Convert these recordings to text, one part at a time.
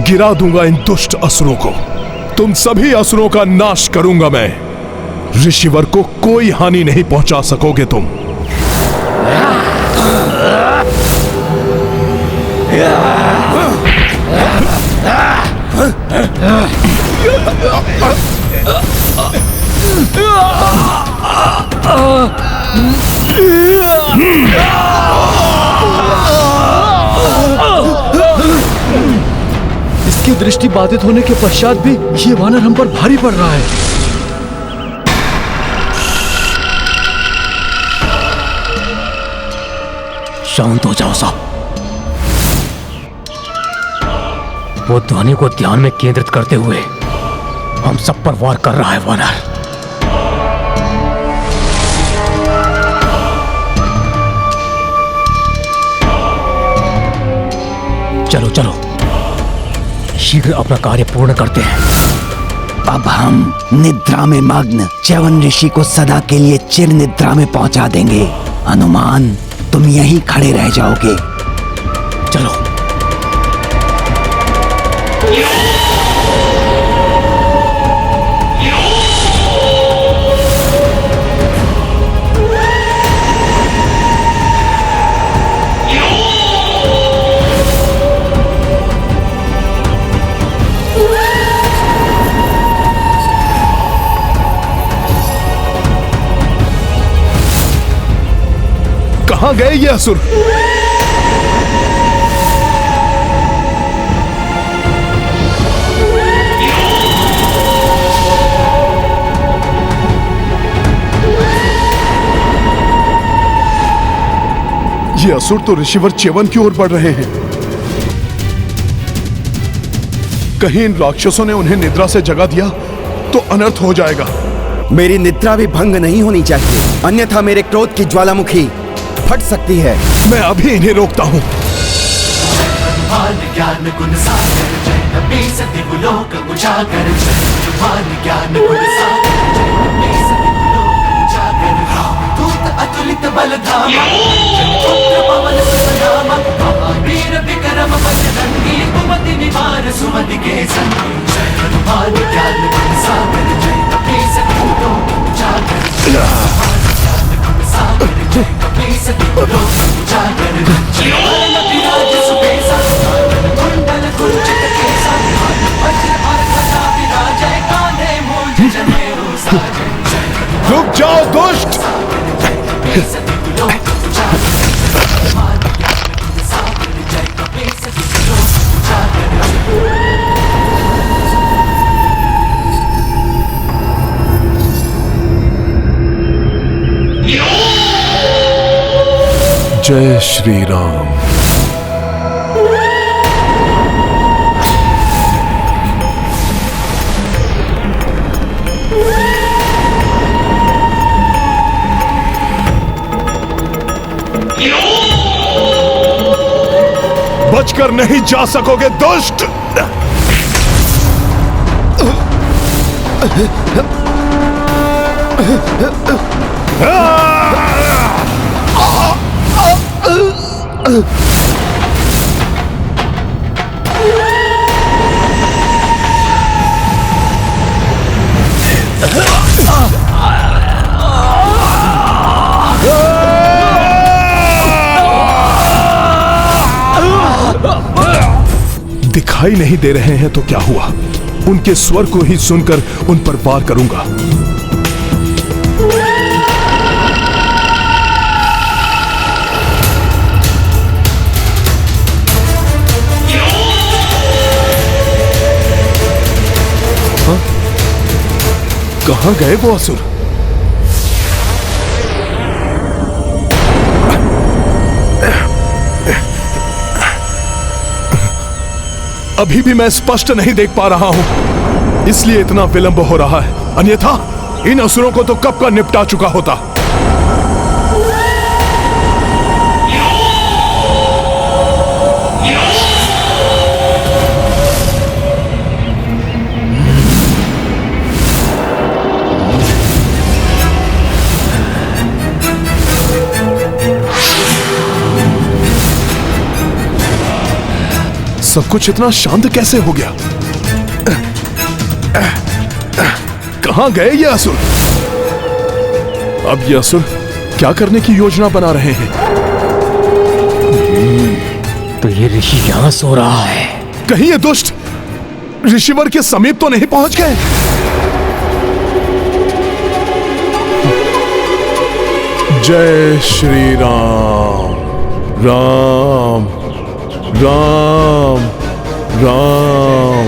गिरा दूंगा इन दुष्ट असुरों को। तुम सभी असुरों का नाश करूंगा मैं। ऋषिवर को कोई हानि नहीं पहुंचा सकोगे तुम। इसकी दृष्टि बाधित होने के पश्चात भी ये वानर हम पर भारी पड़ रहा है। शांत हो जाओ साहब। वो ध्वनि को ध्यान में केंद्रित करते हुए हम सब पर वार कर रहा है वानर। चलो चलो, शीघ्र अपना कार्य पूर्ण करते हैं। अब हम निद्रा में मग्न च्यवन ऋषि को सदा के लिए चिर निद्रा में पहुंचा देंगे। हनुमान, तुम यहीं खड़े रह जाओगे। चलो। कहां गए ये असुर? ये असुर तो ऋषिवर च्यवन की ओर बढ़ रहे हैं। कहीं इन राक्षसों ने उन्हें निद्रा से जगा दिया तो अनर्थ हो जाएगा। मेरी निद्रा भी भंग नहीं होनी चाहिए, अन्यथा मेरे क्रोध की ज्वालामुखी फट सकती है। मैं अभी इन्हें रोकता हूं। ज्ञान गुण सागर जय नबी सदिव लोक उजागर जय ज्ञान गुण सागर जय नबी सदिव लोक उजागर दूत अतुलित बल धामा पुत्र पवन सुत नामा महावीर विक्रम बजरंगी कुमति निवार सुमति के संगी जय हनुमान ज्ञान गुण सागर जय नबी सदिव लोक उजागर जय रुक जाओ दुष्ट! जय श्री राम। बचकर नहीं जा सकोगे दुष्ट! दिखाई नहीं दे रहे हैं तो क्या हुआ? उनके स्वर को ही सुनकर उन पर वार करूंगा। कहां गए वो असुर? अभी भी मैं स्पष्ट नहीं देख पा रहा हूं, इसलिए इतना विलंब हो रहा है, अन्यथा इन असुरों को तो कब का निपटा चुका होता। सब कुछ इतना शांत कैसे हो गया? कहां गए ये असुर? अब ये असुर क्या करने की योजना बना रहे हैं? तो ये ऋषि यहां सो रहा है। कहीं ये दुष्ट ऋषिवर के समीप तो नहीं पहुंच गए? जय श्री राम। राम राम राम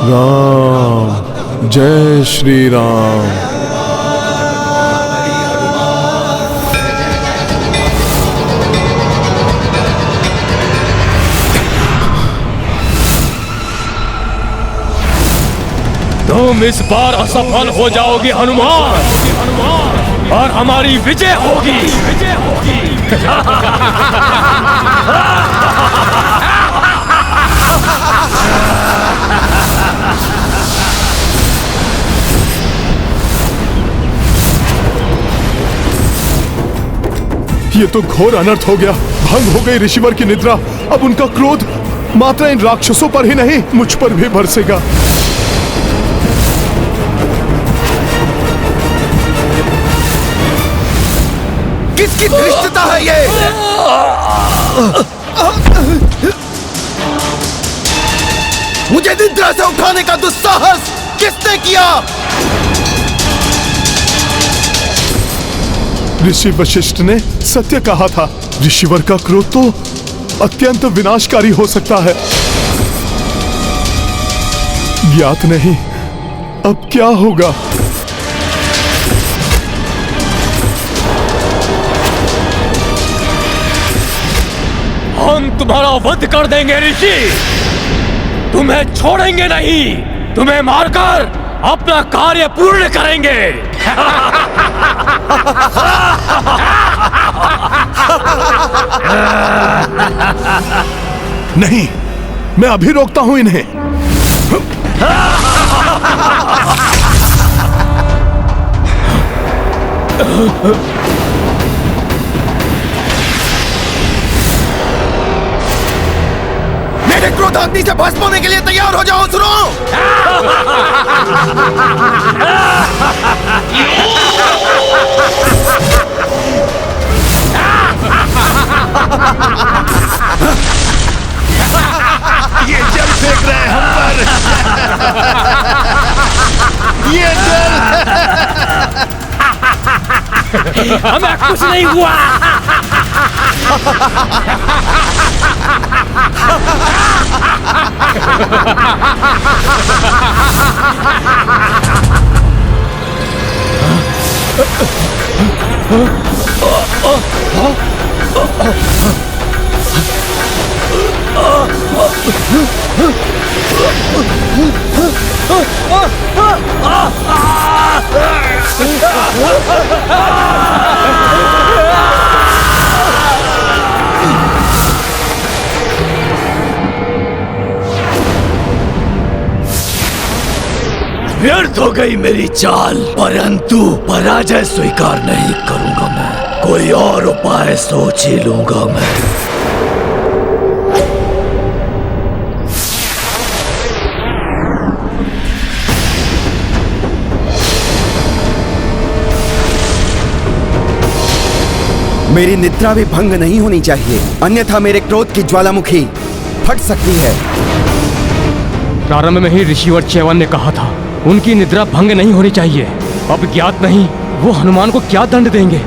राम। जय श्री राम। तुम इस बार असफल हो जाओगे हनुमान, और हमारी विजय होगी। ये तो घोर अनर्थ हो गया। भंग हो गई ऋषिवर की निद्रा। अब उनका क्रोध मात्र इन राक्षसों पर ही नहीं, मुझ पर भी बरसेगा। किसकी धृष्टता है ये? मुझे निद्रा से उठाने का दुस्साहस किसने किया? ऋषि वशिष्ठ ने सत्य कहा था। ऋषिवर का क्रोध तो अत्यंत विनाशकारी हो सकता है। ज्ञात नहीं अब क्या होगा। हम तुम्हारा वध कर देंगे ऋषि, तुम्हें छोड़ेंगे नहीं। तुम्हें मारकर अपना कार्य पूर्ण करेंगे। नहीं, मैं अभी रोकता हूं इन्हें। मेरे क्रोधाग्नि से भस्म होने के लिए तैयार हो जाओ। सुनो, ये जल फेंक रहे हैं हम पर। ये जल। हमें कुछ नहीं हुआ। व्यर्थ हो गई मेरी चाल, परंतु पराजय स्वीकार नहीं करूंगा मैं। कोई और उपाय सोच ही लूंगा मैं। मेरी निद्रा भी भंग नहीं होनी चाहिए, अन्यथा मेरे क्रोध की ज्वालामुखी फट सकती है। प्रारंभ में ही ऋषिवर च्यवन ने कहा था उनकी निद्रा भंग नहीं होनी चाहिए। अब ज्ञात नहीं वो हनुमान को क्या दंड देंगे।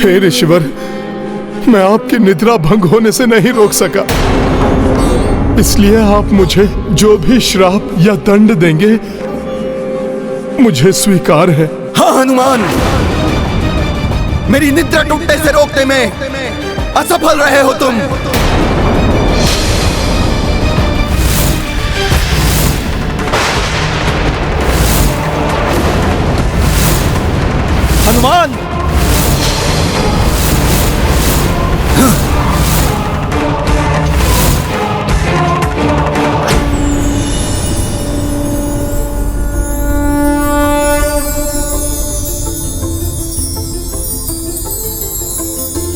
हे ऋषिवर, मैं आपकी निद्रा भंग होने से नहीं रोक सका, इसलिए आप मुझे जो भी श्राप या दंड देंगे मुझे स्वीकार है। हाँ हनुमान, मेरी निद्रा टूटने से रोकने में असफल रहे हो तुम। हनुमान,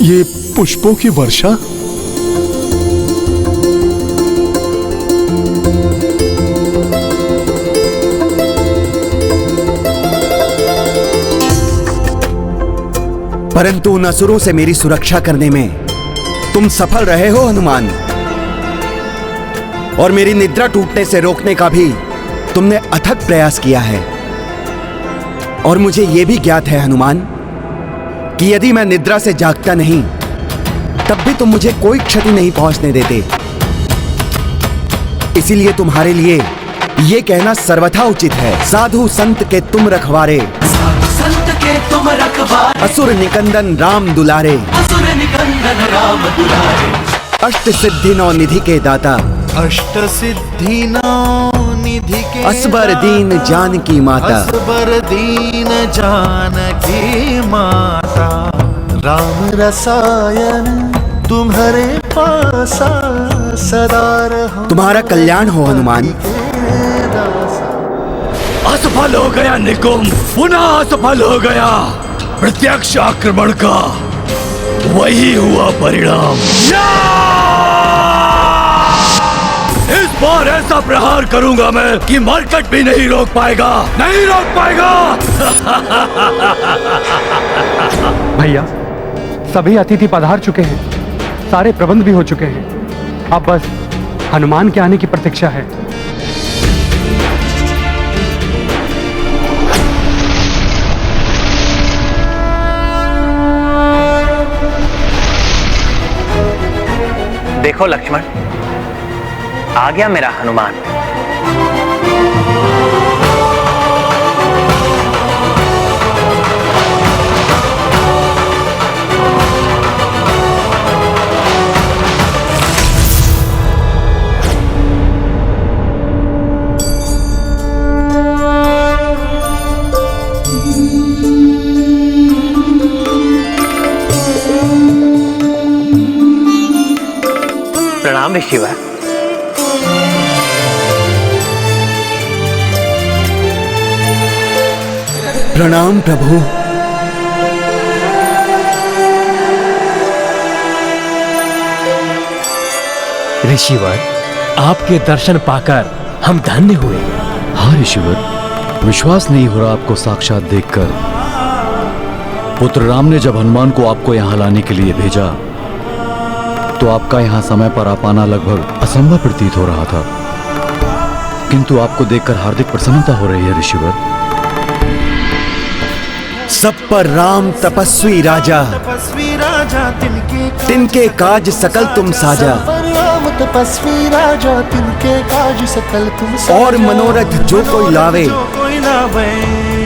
ये पुष्पों की वर्षा? परंतु उन असुरों से मेरी सुरक्षा करने में तुम सफल रहे हो हनुमान, और मेरी निद्रा टूटने से रोकने का भी तुमने अथक प्रयास किया है। और मुझे यह भी ज्ञात है हनुमान कि यदि मैं निद्रा से जागता नहीं तब भी तुम मुझे कोई क्षति नहीं पहुंचने देते। इसीलिए तुम्हारे लिए यह कहना सर्वथा उचित है, साधु संत के तुम रखवारे, संत के तुम रखवारे, असुर निकंदन राम दुलारे, असुर निकंदन राम दुलारे, अष्ट सिद्धि नौ निधि के दाता, अष्ट सिद्धि नौ निधि के असबर दीन जानकी माता, असबर दीन जानकी माता, राम रसायन तुम्हारे पासा सदा रहो। तुम्हारा कल्याण हो हनुमान। असफल हो गया निकुंभ, पुनः असफल हो गया। प्रत्यक्ष आक्रमण का वही हुआ परिणाम। इस बार ऐसा प्रहार करूंगा मैं कि मरकट भी नहीं रोक पाएगा, नहीं रोक पाएगा। भैया, सभी अतिथि पधार चुके हैं, सारे प्रबंध भी हो चुके हैं। अब बस हनुमान के आने की प्रतीक्षा है। देखो लक्ष्मण, आ गया मेरा हनुमान। प्रणाम ऋषिवर। प्रणाम प्रभु। ऋषिवर, आपके दर्शन पाकर हम धन्य हुए। हाँ ऋषिवर, विश्वास नहीं हो रहा आपको साक्षात देखकर। पुत्र राम ने जब हनुमान को आपको यहाँ लाने के लिए भेजा तो आपका यहाँ समय पर आ पाना लगभग असंभव प्रतीत हो रहा था, किंतु आपको देखकर हार्दिक प्रसन्नता हो रही है ऋषिवर। सब पर राम तपस्वी राजा, तपस्वी राजा तिनके काज सकल तुम साजा, राम तपस्वी राजा तिनके काज सकल तुम साजा। और मनोरथ जो कोई लावे,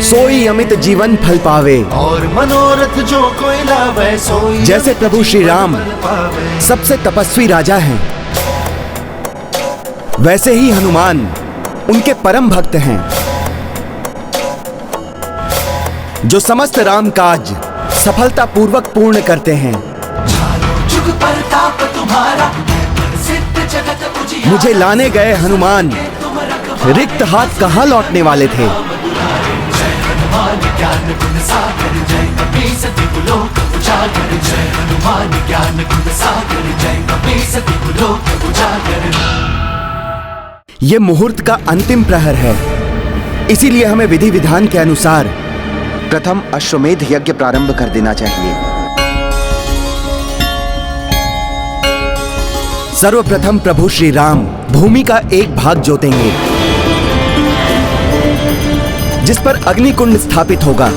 सोई अमित जीवन फल पावे। और मनोरथ जो कोई लावे, सोई जैसे प्रभु श्री राम सबसे तपस्वी राजा हैं, वैसे ही हनुमान उनके परम भक्त हैं, जो समस्त राम काज सफलता पूर्वक पूर्ण करते हैं। जुग परताप तुम्हारा, सिद्ध जगत उजियारा। मुझे लाने गए हनुमान रिक्त हाथ कहाँ लौटने वाले थे। हनुमान ज्ञान गुण सागर, जय कपीस दिव्यलोक उजागर। जय हनुमान ज्ञान गुण सागर, जय कपीस दिव्यलोक उजागर। ये मुहूर्त का अंतिम प्रहर है, इसीलिए हमें विधि विधान के अनुसार प्रथम अश्वमेध यज्ञ प्रारंभ कर देना चाहिए। सर्वप्रथम प्रभु श्री राम भूमि का एक भाग जोतेंगे, जिस पर अग्निकुंड स्थापित होगा।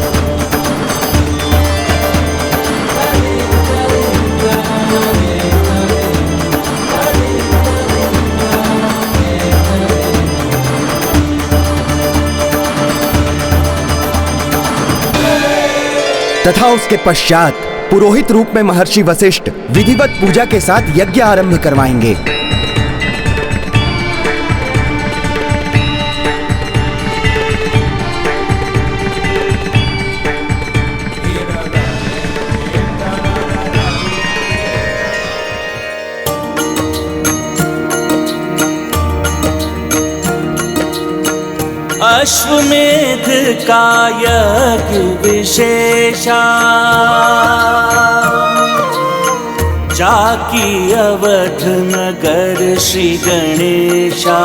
तथा उसके पश्चात पुरोहित रूप में महर्षि वशिष्ठ विधिवत पूजा के साथ यज्ञ आरंभ करवाएंगे। अश्वमेध का यज्ञ विशेषा जाकी अवध नगर श्री गणेशा।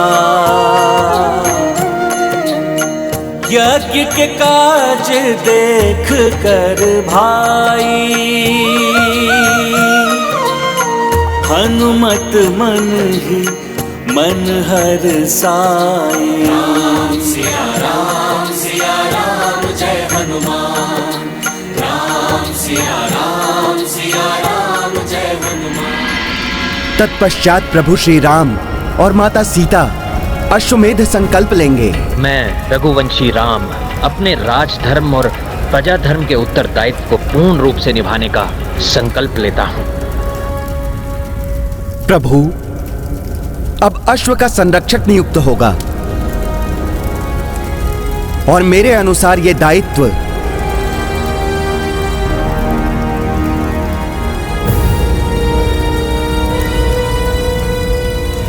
यज्ञ के काज देख कर भाई हनुमत मन ही मन हर साई। राम सिया राम जय हनुमान। राम सिया राम जय हनुमान। तत्पश्चात प्रभु श्री राम और माता सीता अश्वमेध संकल्प लेंगे। मैं रघुवंशी राम अपने राजधर्म और प्रजा धर्म के उत्तरदायित्व को पूर्ण रूप से निभाने का संकल्प लेता हूँ। प्रभु, अब अश्व का संरक्षक नियुक्त होगा और मेरे अनुसार यह दायित्व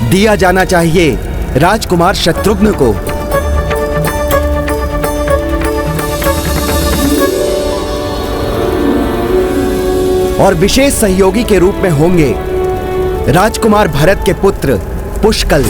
दिया जाना चाहिए राजकुमार शत्रुघ्न को। और विशेष सहयोगी के रूप में होंगे राजकुमार भरत के पुत्र पुष्कल।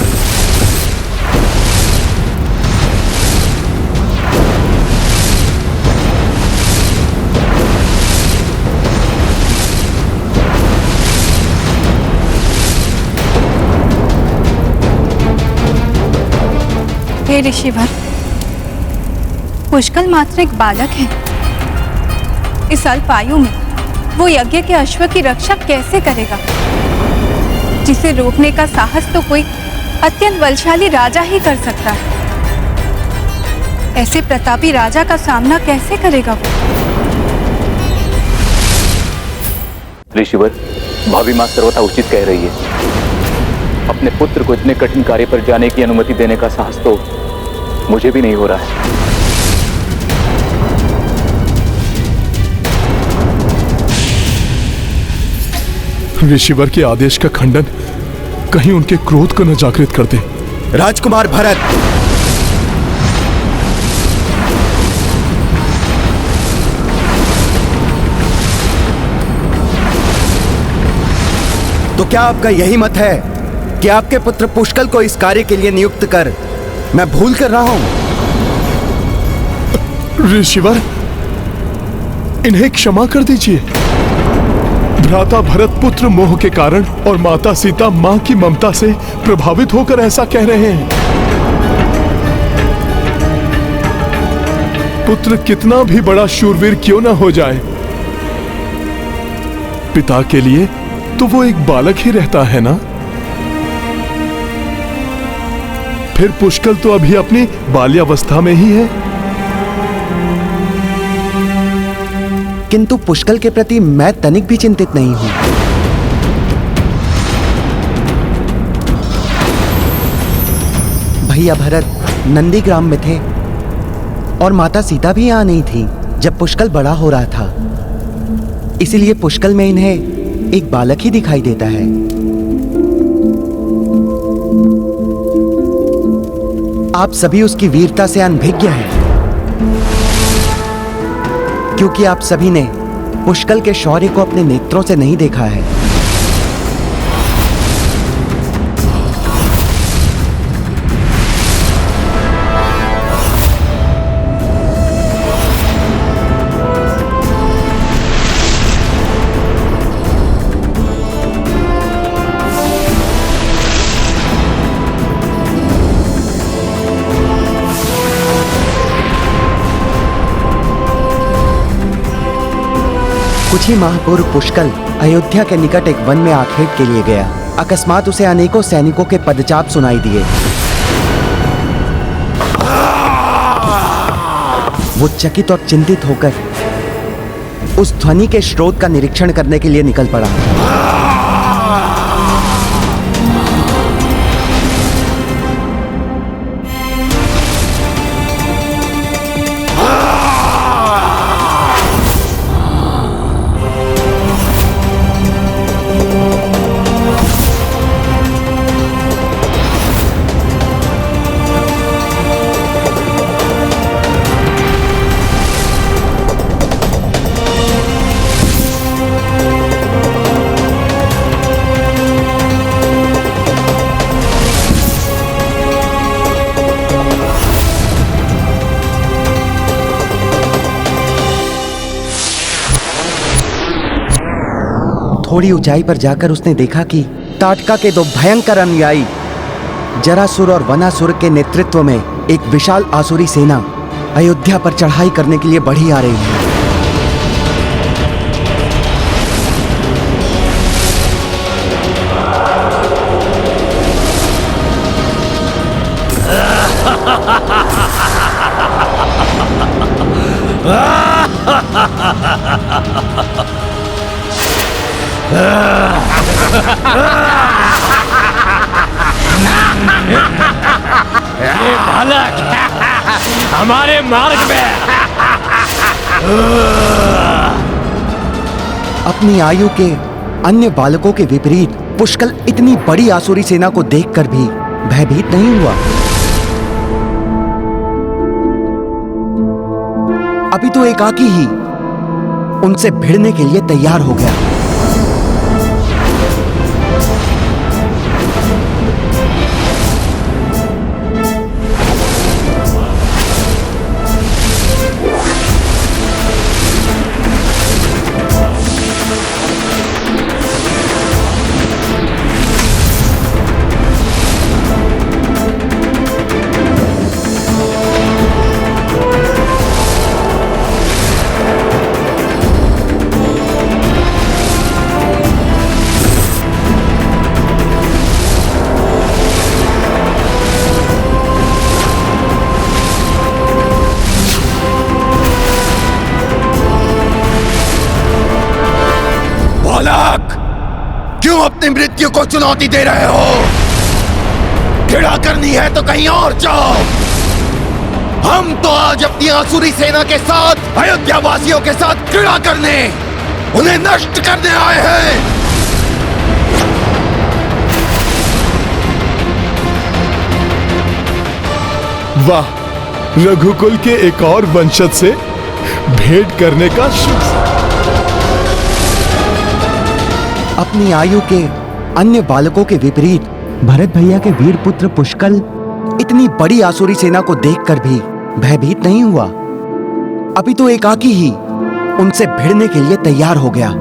हे ऋषिवर, पुष्कल मात्र एक बालक है। इस अल्प आयु में वो यज्ञ के अश्व की रक्षा कैसे करेगा, जिसे रोकने का साहस तो कोई अत्यंत बलशाली राजा ही कर सकता है। ऐसे प्रतापी राजा का सामना कैसे करेगा वो? ऋषिवर, भाभी माँ सर्वथा उचित कह रही है। अपने पुत्र को इतने कठिन कार्य पर जाने की अनुमति देने का साहस तो मुझे भी नहीं हो रहा है। ऋषिवर के आदेश का खंडन कहीं उनके क्रोध को न जागृत कर दे। राजकुमार भरत, तो क्या आपका यही मत है कि आपके पुत्र पुष्कल को इस कार्य के लिए नियुक्त कर मैं भूल कर रहा हूं? ऋषिवर, इन्हें क्षमा कर दीजिए। भ्राता भरत पुत्र मोह के कारण और माता सीता मां की ममता से प्रभावित होकर ऐसा कह रहे हैं। पुत्र कितना भी बड़ा शूरवीर क्यों ना हो जाए, पिता के लिए तो वो एक बालक ही रहता है ना। फिर पुष्कल तो अभी अपनी बाल्यावस्था में ही है। किंतु पुष्कल के प्रति मैं तनिक भी चिंतित नहीं हूं। भैया भरत नंदीग्राम में थे और माता सीता भी यहां नहीं थी जब पुष्कल बड़ा हो रहा था। इसीलिए पुष्कल में इन्हें एक बालक ही दिखाई देता है। आप सभी उसकी वीरता से अनभिज्ञ हैं, क्योंकि आप सभी ने पुष्कल के शौर्य को अपने नेत्रों से नहीं देखा है। कुछ ही माह पूर्व पुष्कल अयोध्या के निकट एक वन में आखेट के लिए गया। अकस्मात उसे अनेकों सैनिकों के पदचाप सुनाई दिए। वो चकित और चिंतित होकर उस ध्वनि के स्रोत का निरीक्षण करने के लिए निकल पड़ा। थोड़ी ऊंचाई पर जाकर उसने देखा कि ताटका के दो भयंकर अनुयायी जरासुर और वनासुर के नेतृत्व में एक विशाल आसुरी सेना अयोध्या पर चढ़ाई करने के लिए बढ़ी आ रही है। ये बालक हमारे मार्ग में। अपनी आयु के अन्य बालकों के विपरीत पुष्कल इतनी बड़ी आसुरी सेना को देखकर भी भयभीत नहीं हुआ। अभी तो एकाकी ही उनसे भिड़ने के लिए तैयार हो गया। क्यों अपनी मृत्यु को चुनौती दे रहे हो? क्रीड़ा करनी है तो कहीं और जाओ। हम तो आज अपनी आसुरी सेना के साथ अयोध्या वासियों के साथ क्रीड़ा करने, उन्हें नष्ट करने आए हैं। वाह, रघुकुल के एक और वंशज से भेंट करने का शुभ। अपनी आयु के अन्य बालकों के विपरीत भरत भैया के वीर पुत्र पुष्कल इतनी बड़ी आसुरी सेना को देखकर भी भयभीत नहीं हुआ। अभी तो एकाकी ही उनसे भिड़ने के लिए तैयार हो गया।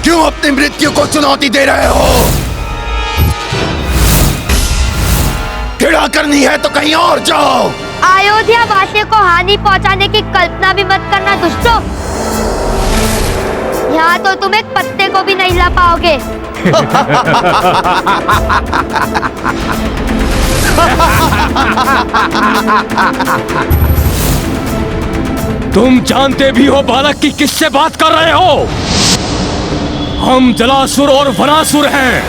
क्यों अपनी मृत्यु को चुनौती दे रहे हो? क्रीड़ा करनी है तो कहीं और जाओ। अयोध्या वासियों को हानि पहुंचाने की कल्पना भी मत करना दुष्टों। यहाँ तो तुम एक पत्ते को भी नहीं ला पाओगे। तुम जानते भी हो बालक कि किससे बात कर रहे हो? हम जलासुर और वनासुर हैं।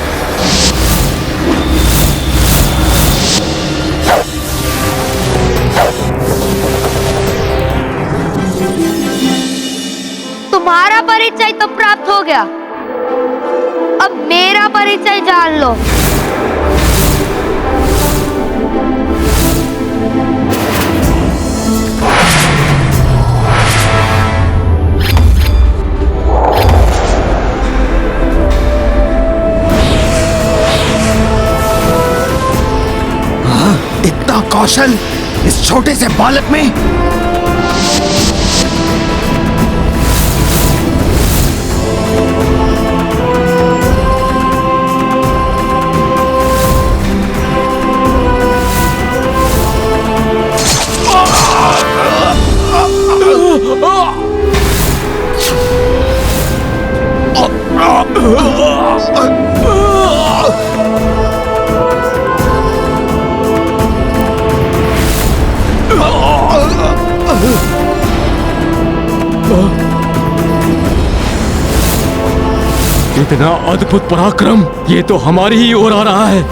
तुम्हारा परिचय तो प्राप्त हो गया, अब मेरा परिचय जान लो। इतना कौशल इस छोटे से बालक में? इतना अद्भुत पराक्रम, ये तो हमारी ही ओर आ रहा है।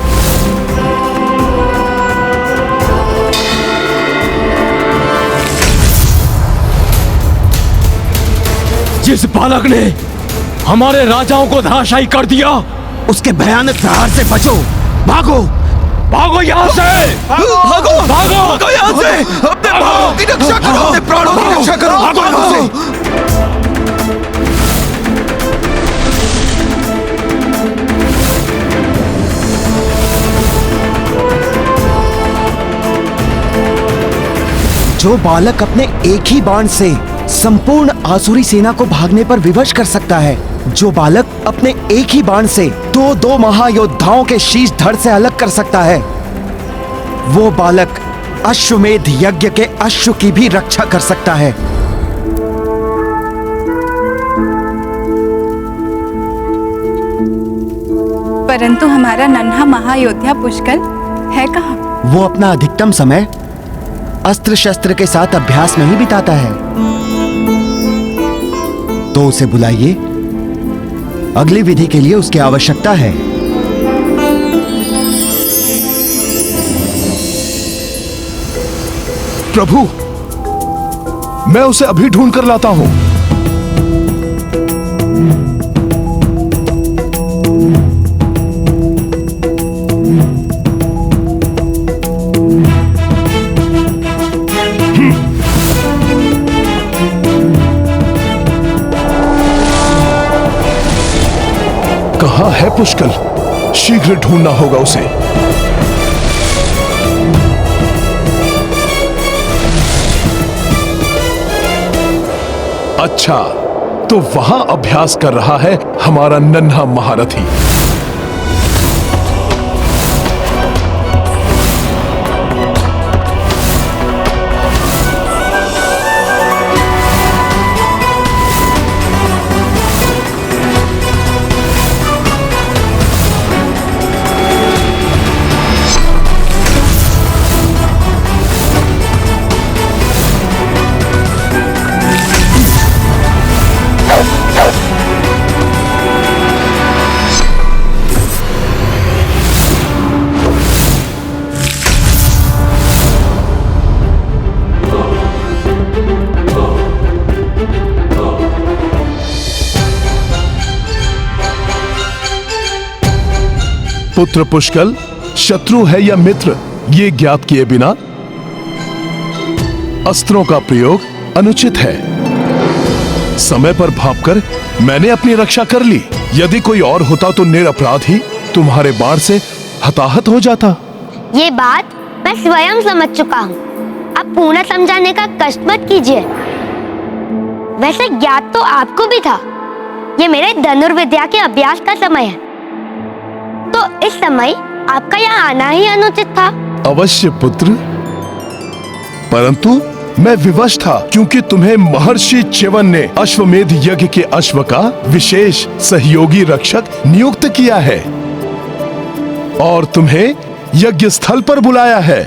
जिस बालक ने हमारे राजाओं को धराशायी कर दिया, उसके भयानक प्रहार से बचो, भागो, भागो यहाँ से! भागो भागो! भागो यहाँ से! अपने प्राणों की रक्षा करो! अपने प्राणों की रक्षा करो! भागो यहाँ से! जो बालक अपने एक ही बाण से संपूर्ण आसुरी सेना को भागने पर विवश कर सकता है, जो बालक अपने एक ही बाण से दो महायोद्धाओं के शीश धड़ से अलग कर सकता है, वो बालक अश्वमेध यज्ञ के अश्व की भी रक्षा कर सकता है। परंतु हमारा नन्हा महायोद्धा पुष्कल है कहाँ? वो अपना अधिकतम समय अस्त्र शस्त्र के साथ अभ्यास में ही बिताता है। तो उसे बुलाइए, अगली विधि के लिए उसकी आवश्यकता है। प्रभु, मैं उसे अभी ढूंढ कर लाता हूं। कहाँ है पुष्कल? शीघ्र ढूंढना होगा उसे। अच्छा, तो वहां अभ्यास कर रहा है हमारा नन्हा महारथी। पुत्र पुष्कल शत्रु है या मित्र, ये ज्ञात किए बिना अस्त्रों का प्रयोग अनुचित है। समय पर भांपकर मैंने अपनी रक्षा कर ली। यदि कोई और होता तो निरपराधी तुम्हारे बाण से हताहत हो जाता। ये बात मैं स्वयं समझ चुका हूँ। अब पूर्ण समझाने का कष्ट मत कीजिए। वैसे ज्ञात तो आपको भी था, ये मेरे धनुर्विद्या के अभ्यास का समय है, तो इस समय आपका यहाँ आना ही अनुचित था। अवश्य पुत्र, परंतु मैं विवश था क्योंकि तुम्हें महर्षि च्यवन ने अश्वमेध यज्ञ के अश्व का विशेष सहयोगी रक्षक नियुक्त किया है और तुम्हें यज्ञ स्थल पर बुलाया है।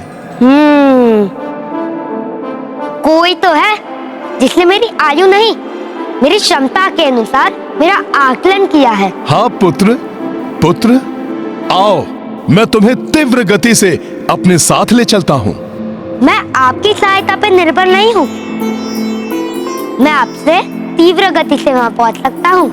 कोई तो है जिसने मेरी आयु नहीं, मेरी क्षमता के अनुसार मेरा आकलन किया है। हाँ पुत्र, पुत्र आओ, मैं तुम्हें तीव्र गति से अपने साथ ले चलता हूँ। मैं आपकी सहायता पर निर्भर नहीं हूँ, मैं आपसे तीव्र गति से वहां पहुंच सकता हूँ।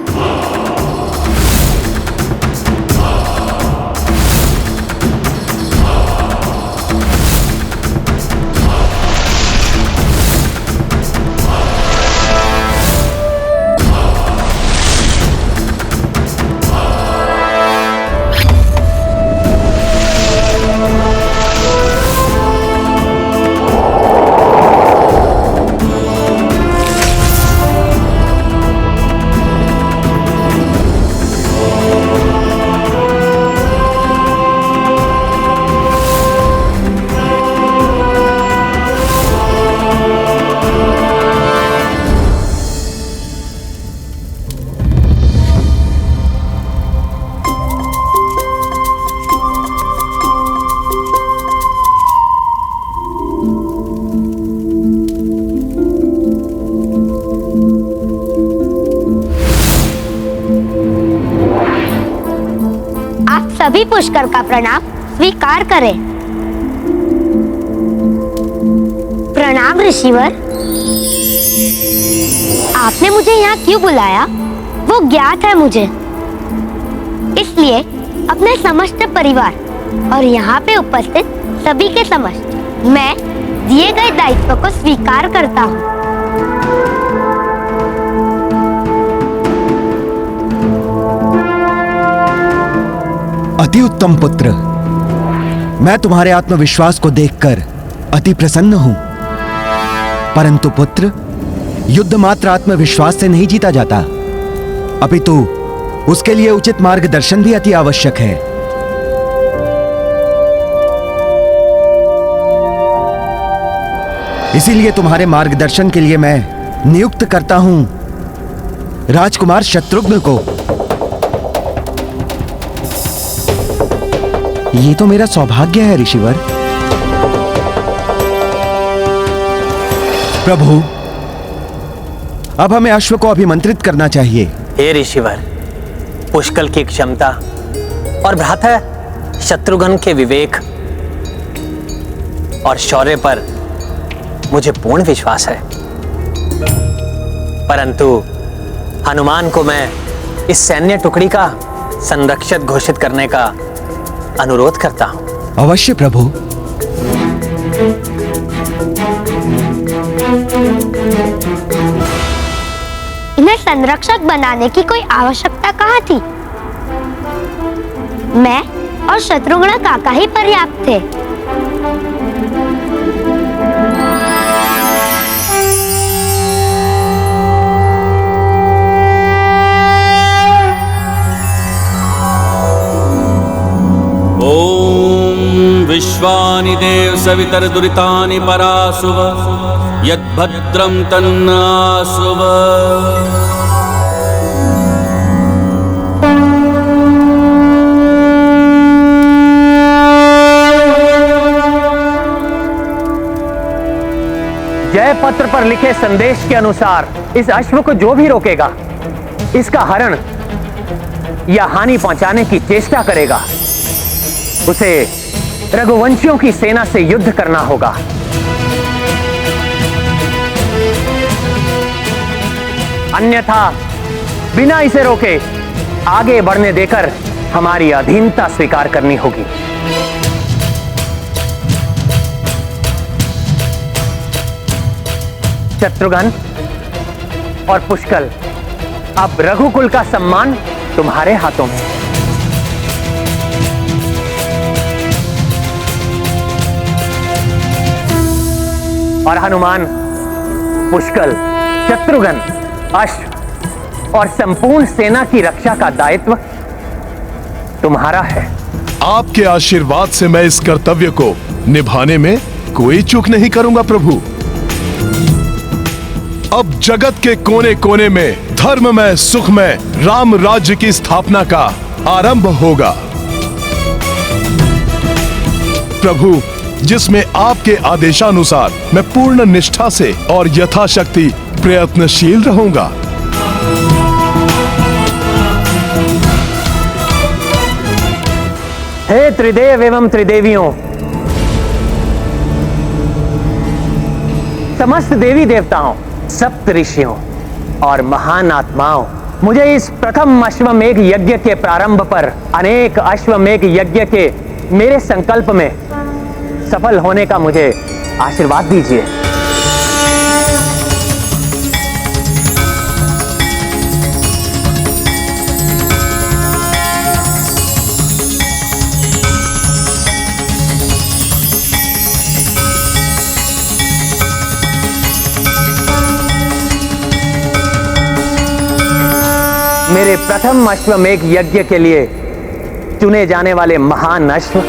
सभी पुष्कर का प्रणाम स्वीकार करें। प्रणाम ऋषिवर। आपने मुझे यहाँ क्यों बुलाया वो ज्ञात है मुझे, इसलिए अपने समस्त परिवार और यहाँ पे उपस्थित सभी के समक्ष मैं दिए गए दायित्व को स्वीकार करता हूँ। अति उत्तम पुत्र, मैं तुम्हारे आत्मविश्वास को देखकर अति प्रसन्न हूं। परंतु पुत्र, युद्ध मात्र आत्मविश्वास से नहीं जीता जाता, अपितु उसके लिए उचित मार्गदर्शन भी अति आवश्यक है। इसीलिए तुम्हारे मार्गदर्शन के लिए मैं नियुक्त करता हूं राजकुमार शत्रुघ्न को। ये तो मेरा सौभाग्य है ऋषिवर। प्रभु, अब हमें अश्व को अभिमंत्रित करना चाहिए। हे ऋषिवर, पुष्कल की क्षमता और भ्राता शत्रुघ्न के विवेक और शौर्य पर मुझे पूर्ण विश्वास है। परंतु हनुमान को मैं इस सैन्य टुकड़ी का संरक्षक घोषित करने का अनुरोध करता हूं। अवश्य प्रभु। इन्हें संरक्षक बनाने की कोई आवश्यकता कहाँ थी? मैं और शत्रुघ्न काका ही पर्याप्त थे। ओम विश्वानि देव सवितर दुरितानि परासुव यद्भद्रं तन्नासुव। जय पत्र पर लिखे संदेश के अनुसार इस अश्व को जो भी रोकेगा, इसका हरण या हानि पहुंचाने की चेष्टा करेगा, उसे रघुवंशियों की सेना से युद्ध करना होगा। अन्यथा बिना इसे रोके आगे बढ़ने देकर हमारी अधीनता स्वीकार करनी होगी। शत्रुघ्न और पुष्कल, अब रघुकुल का सम्मान तुम्हारे हाथों में है। और हनुमान, पुष्कल, शत्रुघ्न, अश्व और संपूर्ण सेना की रक्षा का दायित्व तुम्हारा है। आपके आशीर्वाद से मैं इस कर्तव्य को निभाने में कोई चूक नहीं करूंगा प्रभु। अब जगत के कोने कोने में धर्ममय सुखमय राम राज्य की स्थापना का आरंभ होगा प्रभु, जिसमें आपके आदेशानुसार मैं पूर्ण निष्ठा से और यथाशक्ति प्रयत्नशील रहूंगा। हे त्रिदेव एवं त्रिदेवियों, समस्त देवी देवताओं, सप्त ऋषियों और महान आत्माओं, मुझे इस प्रथम अश्वमेघ यज्ञ के प्रारंभ पर अनेक अश्वमेघ यज्ञ के मेरे संकल्प में सफल होने का मुझे आशीर्वाद दीजिए। मेरे प्रथम अश्वमेघ यज्ञ के लिए चुने जाने वाले महान अश्व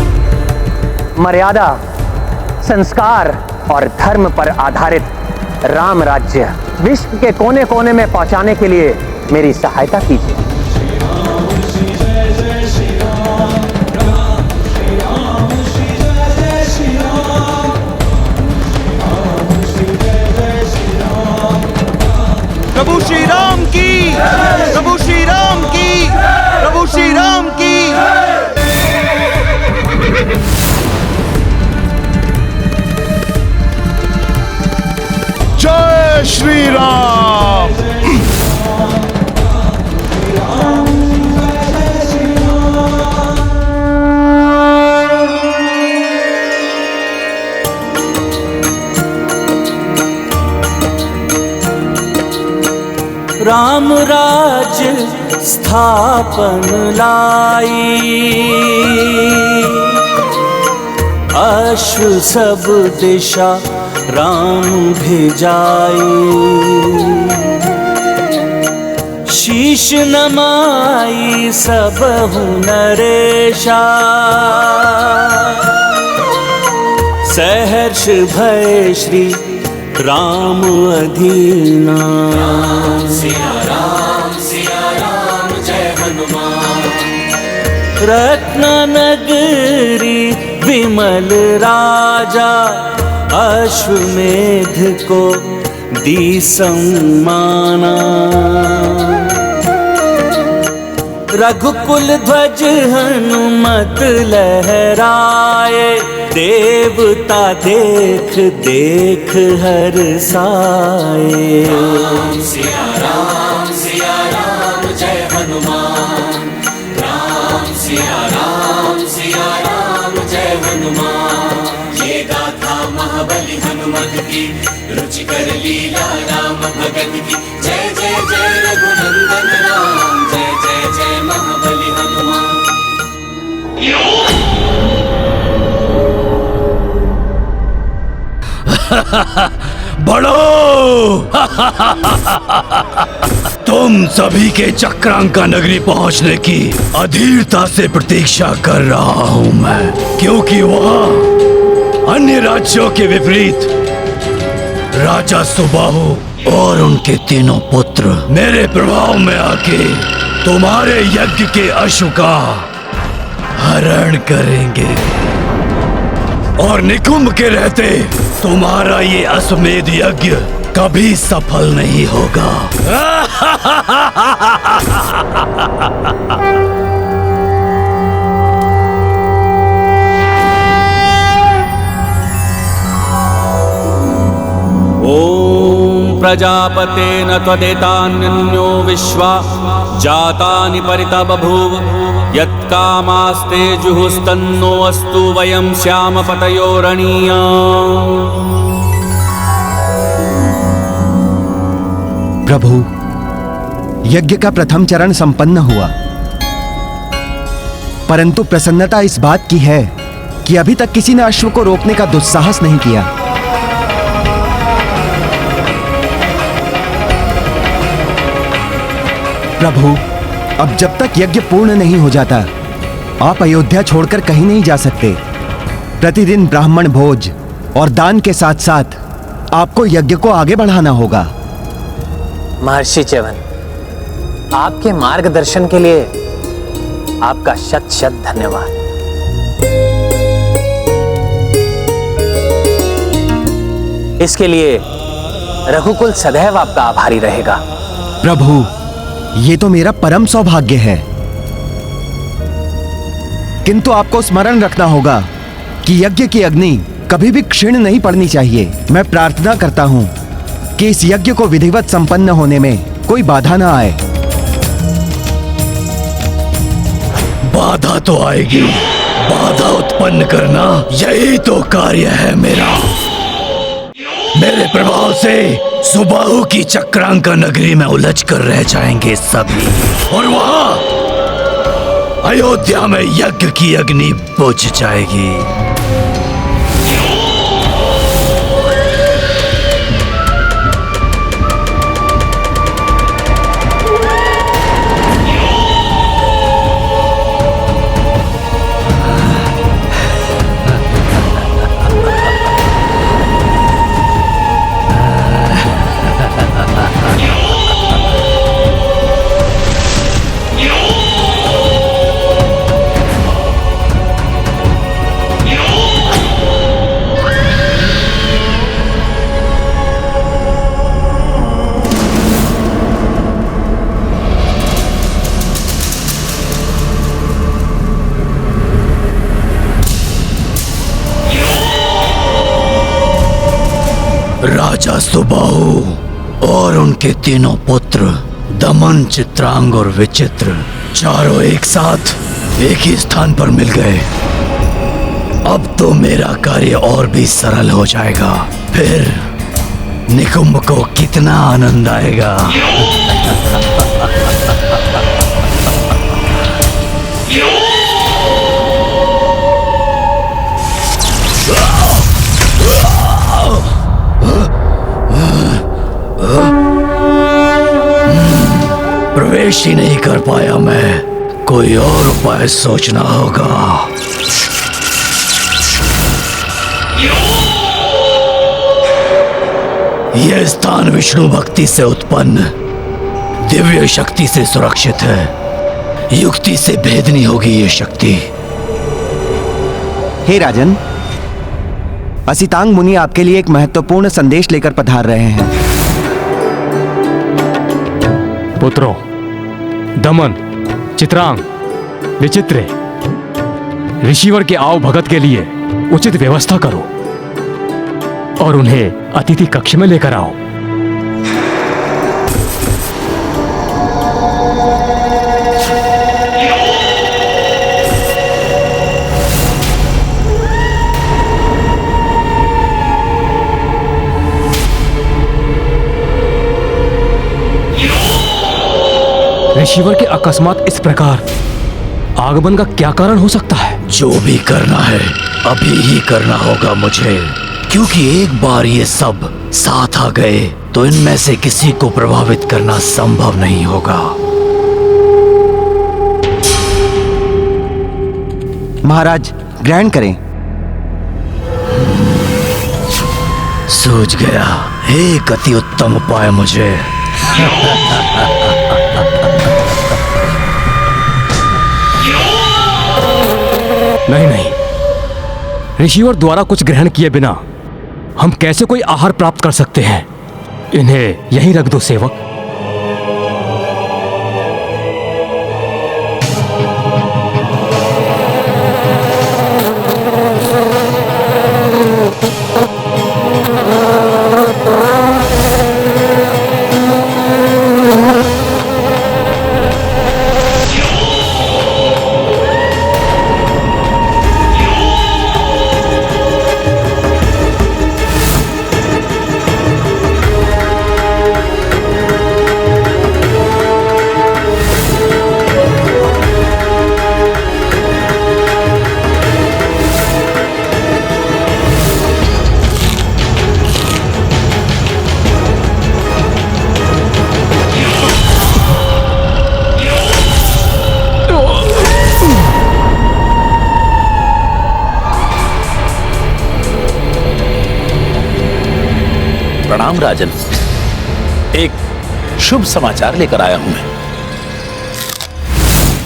मर्यादा, संस्कार और धर्म पर आधारित राम राज्य विश्व के कोने कोने में पहुंचाने के लिए मेरी सहायता कीजिए। प्रभु श्री राम की, प्रभु श्री राम की, प्रभु श्री राम की। जय श्री राम। राम राज स्थापन लाई, अश्व सब दिशा राम भेजाई, शीश नमाई सब नरेशा, सहर्ष भय श्री राम अधीना। सिया राम जय हनुमान। रत्न नगरी विमल राजा, अश्वमेध को दी सम्माना, रघुकुल ध्वज हनुमत लहराए, देवता देख देख हर्षाए। सिया राम जय हनुमान। राम सिया राम जय हनुमान। ये गाथा महाबली हनुमत की, रुचिकर लीला राम भगत की। जय जय जय रघुनंदन राम, जय जय जय महाबली हनुमान। बड़ो तुम सभी के चक्रांका नगरी पहुंचने की अधीरता से प्रतीक्षा कर रहा हूं मैं, क्योंकि वहां अन्य राज्यों के विपरीत राजा सुबाहु और उनके तीनों पुत्र मेरे प्रभाव में आके तुम्हारे यज्ञ के अश्व का हरण करेंगे, और निकुंभ के रहते तुम्हारा ये अश्वमेध यज्ञ कभी सफल नहीं होगा। ओम प्रजापतेन त्वदेतान्यो विश्वा जातानि परिता बभूव, यत्कामास्ते जुहुस्तन्नो अस्तु वयं श्याम पतयोरणीया। प्रभु, यज्ञ का प्रथम चरण संपन्न हुआ, परंतु प्रसन्नता इस बात की है कि अभी तक किसी ने अश्व को रोकने का दुस्साहस नहीं किया। प्रभु, अब जब तक यज्ञ पूर्ण नहीं हो जाता, आप अयोध्या छोड़कर कहीं नहीं जा सकते। प्रतिदिन ब्राह्मण भोज और दान के साथ साथ आपको यज्ञ को आगे बढ़ाना होगा। महर्षि च्यवन, आपके मार्गदर्शन के लिए आपका शत शत धन्यवाद। इसके लिए रघुकुल सदैव आपका आभारी रहेगा। प्रभु, ये तो मेरा परम सौभाग्य है, किंतु आपको स्मरण रखना होगा कि यज्ञ की अग्नि कभी भी क्षीण नहीं पड़नी चाहिए। मैं प्रार्थना करता हूं कि इस यज्ञ को विधिवत संपन्न होने में कोई बाधा ना आए। बाधा तो आएगी, बाधा उत्पन्न करना यही तो कार्य है मेरा। मेरे प्रभाव से सुबाहु की चक्रांका नगरी में उलझ कर रह जाएंगे सभी, और वहां अयोध्या में यज्ञ की अग्नि बुझ जाएगी। राजा सुबाहु और उनके तीनों पुत्र दमन, चित्रांग और विचित्र चारों एक साथ एक ही स्थान पर मिल गए। अब तो मेरा कार्य और भी सरल हो जाएगा। फिर निकुंभ को कितना आनंद आएगा। प्रवेश ही नहीं कर पाया मैं। कोई और उपाय सोचना होगा। यह स्थान विष्णु भक्ति से उत्पन्न दिव्य शक्ति से सुरक्षित है। युक्ति से भेदनी होगी ये शक्ति। हे राजन, असितांग मुनि आपके लिए एक महत्वपूर्ण संदेश लेकर पधार रहे हैं। पुत्रों, दमन, चित्रांग, विचित्र, ऋषिवर के आव भगत के लिए उचित व्यवस्था करो और उन्हें अतिथि कक्ष में लेकर आओ। ऋषिवर के अकस्मात इस प्रकार आगमन का क्या कारण हो सकता है? जो भी करना है अभी ही करना होगा मुझे, क्योंकि एक बार ये सब साथ आ गए तो इनमें से किसी को प्रभावित करना संभव नहीं होगा। महाराज, ग्रहण करें। सूझ गया। एक अति उत्तम उपाय मुझे। नहीं नहीं, ऋषिवर द्वारा कुछ ग्रहण किए बिना हम कैसे कोई आहार प्राप्त कर सकते हैं? इन्हें यहीं रख दो सेवक। प्रणाम राजन, एक शुभ समाचार लेकर आया हूं मैं।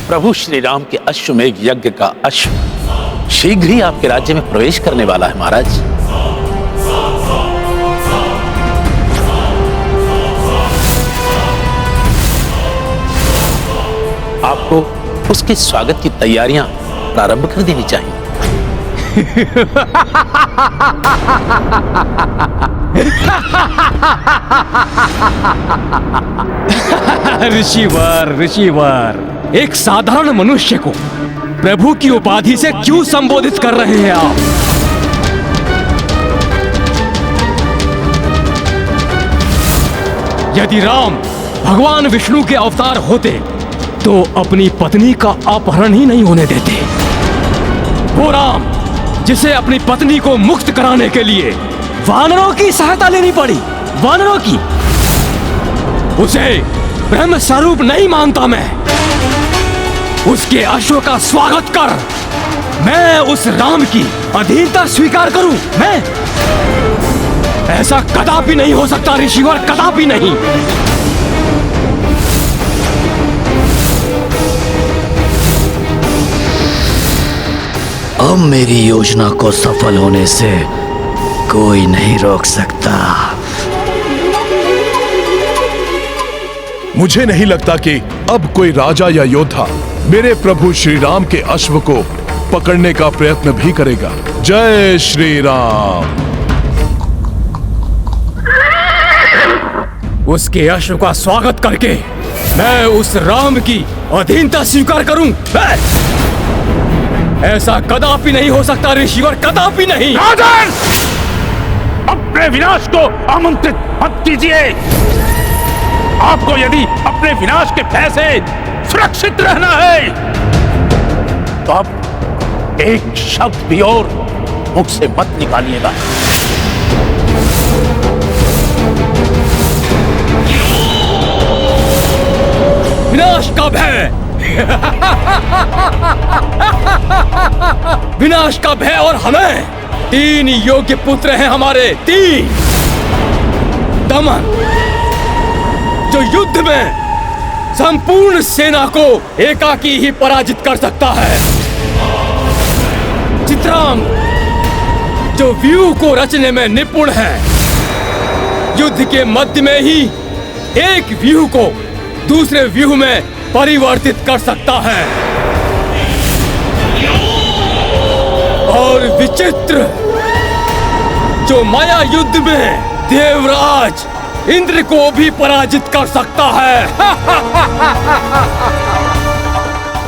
प्रभु श्री राम के अश्वमेघ यज्ञ का अश्व शीघ्र ही आपके राज्य में प्रवेश करने वाला है महाराज। आपको उसके स्वागत की तैयारियां प्रारंभ कर देनी चाहिए। ऋषिवर, ऋषिवर, एक साधारण मनुष्य को प्रभु की उपाधि से क्यों संबोधित कर रहे हैं आप? यदि राम भगवान विष्णु के अवतार होते तो अपनी पत्नी का अपहरण ही नहीं होने देते। वो राम जिसे अपनी पत्नी को मुक्त कराने के लिए वानरों की सहायता लेनी पड़ी, वानरों की, उसे ब्रह्म स्वरूप नहीं मानता मैं। उसके अश्व का स्वागत कर, मैं उस राम की अधीनता स्वीकार करूं। मैं ऐसा कदापि नहीं हो सकता ऋषिवर, कदापि नहीं। अब मेरी योजना को सफल होने से कोई नहीं रोक सकता। मुझे नहीं लगता कि अब कोई राजा या योद्धा मेरे प्रभु श्री राम के अश्व को पकड़ने का प्रयत्न भी करेगा। जय श्री राम। उसके अश्व का स्वागत करके मैं उस राम की अधीनता स्वीकार करूं। ऐसा कदापि नहीं हो सकता ऋषिवर, कदापि नहीं। राजन, अपने विनाश को आमंत्रित मत कीजिए। आपको यदि अपने विनाश के भय से सुरक्षित रहना है तो आप एक शब्द भी और मुख से मत निकालिएगा। विनाश का भय विनाश का भय। और हमें 3 योग्य पुत्र हैं हमारे, 3। दमन जो युद्ध में संपूर्ण सेना को एकाकी ही पराजित कर सकता है, चित्रांग जो व्यूह को रचने में निपुण है, युद्ध के मध्य में ही एक व्यूह को दूसरे व्यूह में परिवर्तित कर सकता है, और विचित्र जो माया युद्ध में देवराज इंद्र को भी पराजित कर सकता है।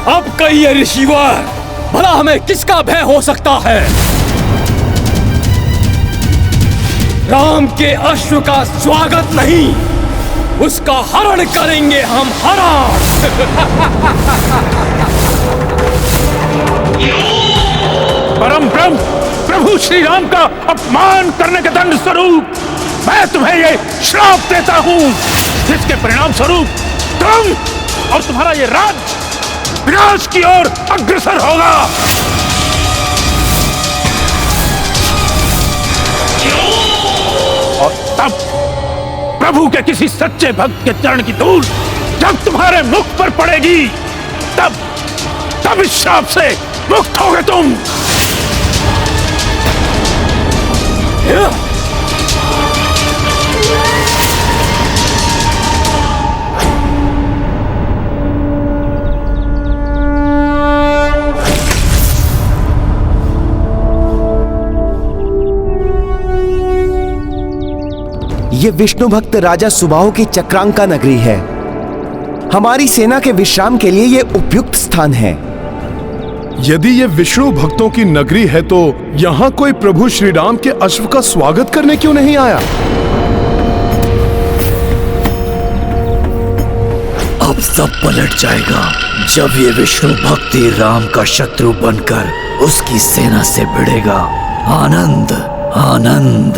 अब कहिए ऋषिवर, भला हमें किसका भय हो सकता है? राम के अश्व का स्वागत नहीं, उसका हरण करेंगे हम, हरण। परम ब्रह्म प्रभु श्री राम का अपमान करने के दंड स्वरूप मैं तुम्हें ये श्राप देता हूँ, जिसके परिणाम स्वरूप तुम और तुम्हारा ये राज्य विनाश की ओर अग्रसर होगा। और तब प्रभु के किसी सच्चे भक्त के चरण की धूल जब तुम्हारे मुख पर पड़ेगी, तब इस श्राप से मुक्त होगे तुम। ये विष्णु भक्त राजा सुबाहु की चक्रांका नगरी है। हमारी सेना के विश्राम के लिए ये उपयुक्त स्थान है। यदि ये विष्णु भक्तों की नगरी है तो यहाँ कोई प्रभु श्री राम के अश्व का स्वागत करने क्यों नहीं आया? अब सब पलट जाएगा जब ये विष्णु भक्ति राम का शत्रु बनकर उसकी सेना से भिड़ेगा। आनंद आनंद,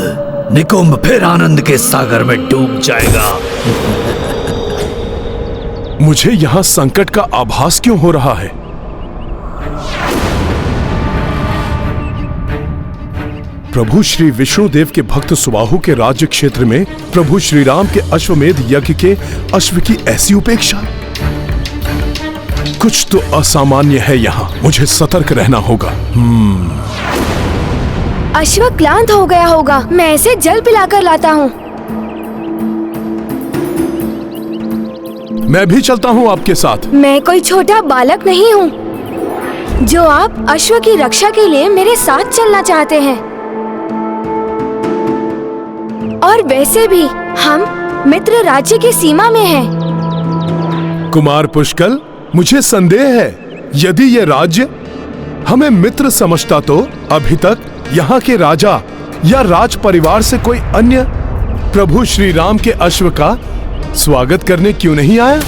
निकुंभ फिर आनंद के सागर में डूब जाएगा। मुझे यहाँ संकट का आभास क्यों हो रहा है? प्रभु श्री विष्णुदेव के भक्त सुबाहु के राज्य क्षेत्र में प्रभु श्री राम के अश्वमेध यज्ञ के अश्व की ऐसी उपेक्षा, कुछ तो असामान्य है यहाँ। मुझे सतर्क रहना होगा। अश्व क्लांत हो गया होगा, मैं इसे जल पिलाकर लाता हूँ। मैं भी चलता हूँ आपके साथ। मैं कोई छोटा बालक नहीं हूँ जो आप अश्व की रक्षा के लिए मेरे साथ चलना चाहते हैं। और वैसे भी हम मित्र राज्य की सीमा में हैं। कुमार पुष्कल, मुझे संदेह है यदि ये राज्य हमें मित्र समझता तो अभी तक यहाँ के राजा या राज परिवार से कोई अन्य प्रभु श्री राम के अश्व का स्वागत करने क्यों नहीं आया?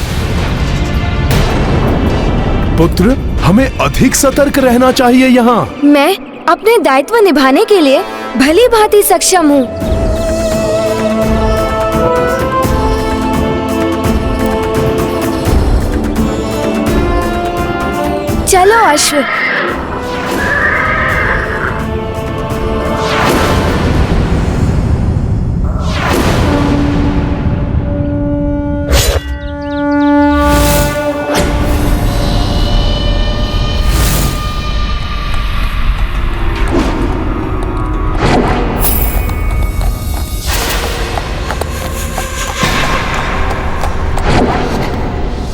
पुत्र, हमें अधिक सतर्क रहना चाहिए यहाँ। मैं अपने दायित्व निभाने के लिए भली भांति सक्षम हूँ। चलो अश्व।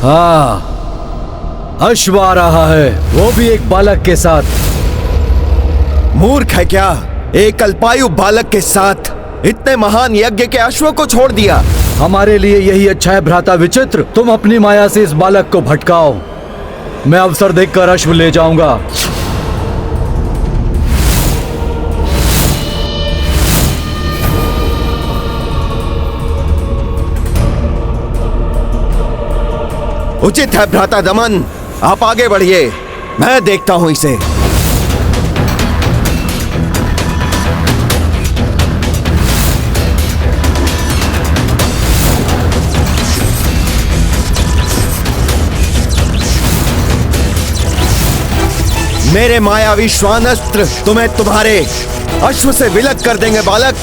हाँ, अश्व आ रहा है, वो भी एक बालक के साथ। मूर्ख है क्या? एक अल्पायु बालक के साथ इतने महान यज्ञ के अश्व को छोड़ दिया। हमारे लिए यही अच्छा है भ्राता विचित्र। तुम अपनी माया से इस बालक को भटकाओ, मैं अवसर देखकर अश्व ले जाऊंगा। उचित है भ्राता दमन, आप आगे बढ़िए, मैं देखता हूं इसे। मेरे मायावी श्वान अस्त्र तुम्हें तुम्हारे अश्व से विलग कर देंगे बालक।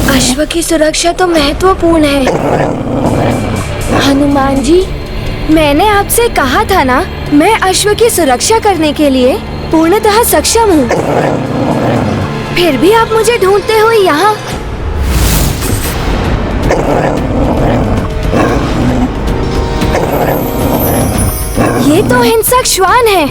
अश्व की सुरक्षा तो महत्वपूर्ण है। हनुमान जी, मैंने आपसे कहा था ना, मैं अश्व की सुरक्षा करने के लिए पूर्णतः सक्षम हूँ। फिर भी आप मुझे ढूंढते हुए यहाँ। ये तो हिंसक श्वान है।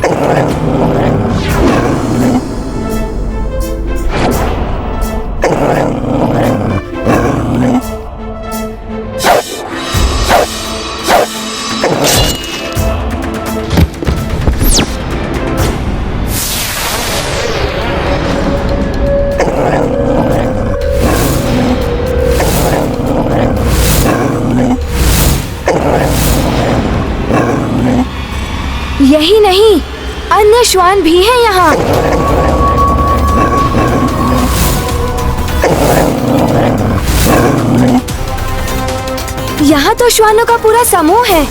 यही नहीं, अन्य श्वान भी हैं यहाँ। यहाँ तो श्वानों का पूरा समूह है।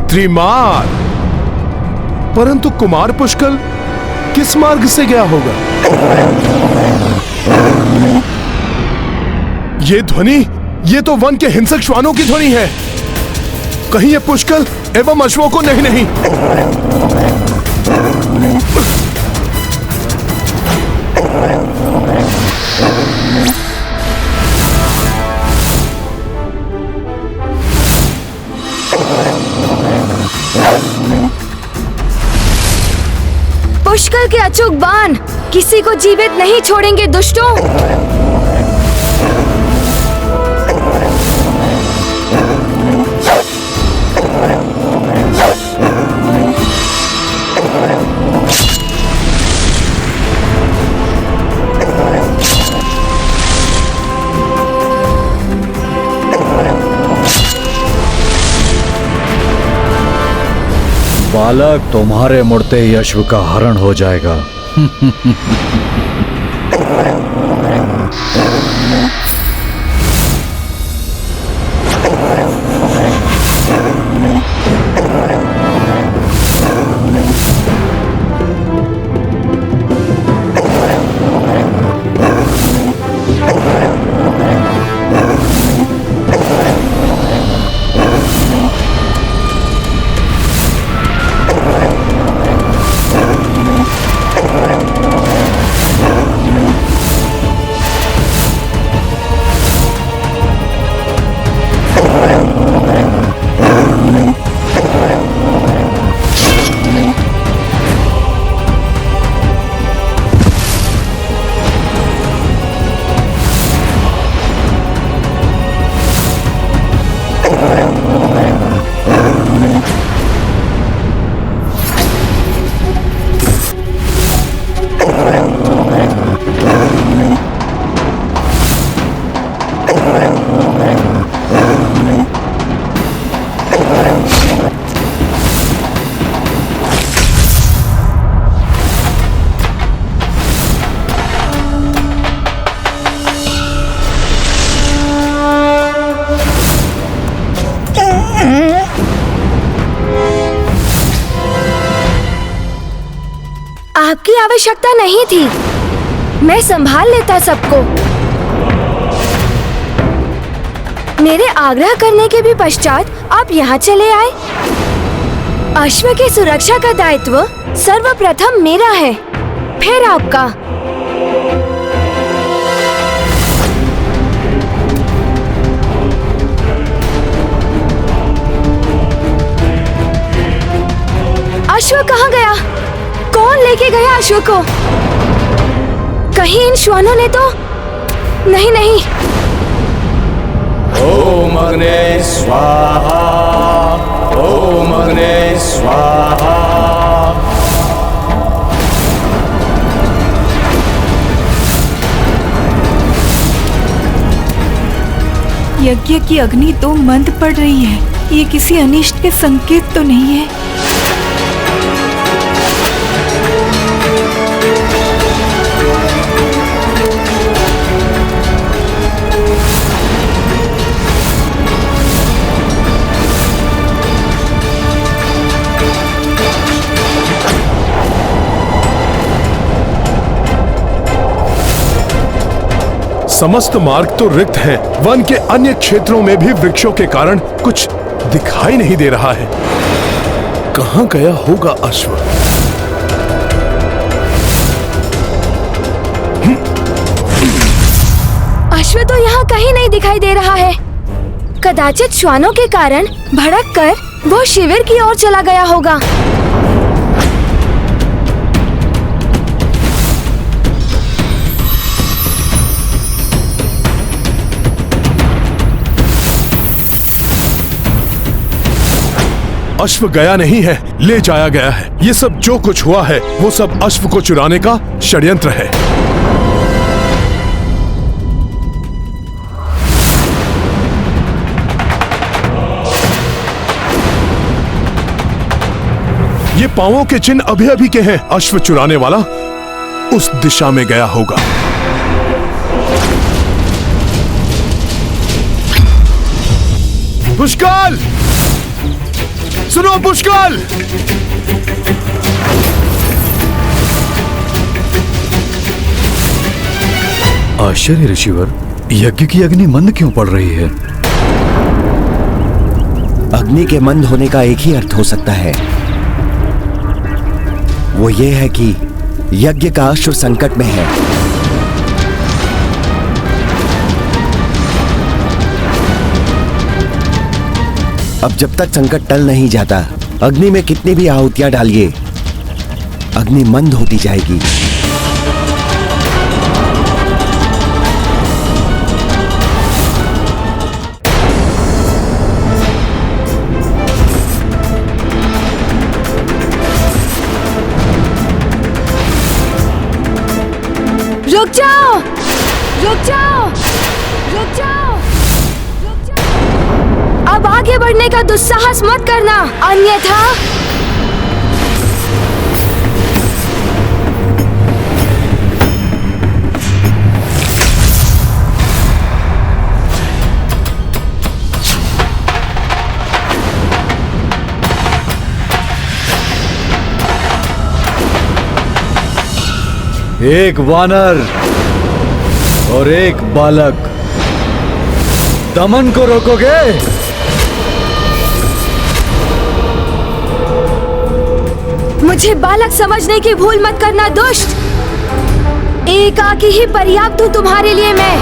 त्रिमार, परंतु कुमार पुष्कल किस मार्ग से गया होगा? ये ध्वनि, ये तो वन के हिंसक श्वानों की ध्वनि है। कहीं ये पुष्कल एवं अश्वों को नहीं। पुष्कल के अचूक बाण किसी को जीवित नहीं छोड़ेंगे दुष्टों। बालक, तुम्हारे मुड़ते ही अश्व का हरण हो जाएगा। आपकी आवश्यकता नहीं थी, मैं संभाल लेता सबको। मेरे आग्रह करने के भी पश्चात आप यहाँ चले आए। अश्व की सुरक्षा का दायित्व सर्वप्रथम मेरा है, फिर आपका। अश्व कहाँ गया? कौन लेके गया अश्व को? कहीं इन श्वानों ने तो नहीं नहीं। ओम अग्ने स्वाहा, ओम अग्ने स्वाहा। यज्ञ की अग्नि तो मंद पड़ रही है। ये किसी अनिष्ट के संकेत तो नहीं है? समस्त मार्ग तो रिक्त हैं। वन के अन्य क्षेत्रों में भी वृक्षों के कारण कुछ दिखाई नहीं दे रहा है। कहां गया होगा अश्व? अश्व तो यहाँ कहीं नहीं दिखाई दे रहा है। कदाचित श्वानों के कारण भड़क कर वो शिविर की ओर चला गया होगा। अश्व गया नहीं है, ले जाया गया है। ये सब जो कुछ हुआ है वो सब अश्व को चुराने का षड्यंत्र है। ये पांवों के चिन्ह अभी अभी के हैं। अश्व चुराने वाला उस दिशा में गया होगा। पुष्कल, सुनो पुष्कल! आश्चर्य ऋषिवर, यज्ञ की अग्नि मंद क्यों पड़ रही है? अग्नि के मंद होने का एक ही अर्थ हो सकता है, वो ये है कि यज्ञ का अश्व संकट में है। अब जब तक संकट टल नहीं जाता, अग्नि में कितनी भी आहुतियां डालिए, अग्नि मंद होती जाएगी। रुक जाओ! रुक जाओ! रुक जाओ! अब आगे बढ़ने का दुस्साहस मत करना, अन्यथा एक वानर और एक बालक, दमन को रोकोगे? मुझे बालक समझने की भूल मत करना दुष्ट। एकाकी ही पर्याप्त हूँ तुम्हारे लिए मैं।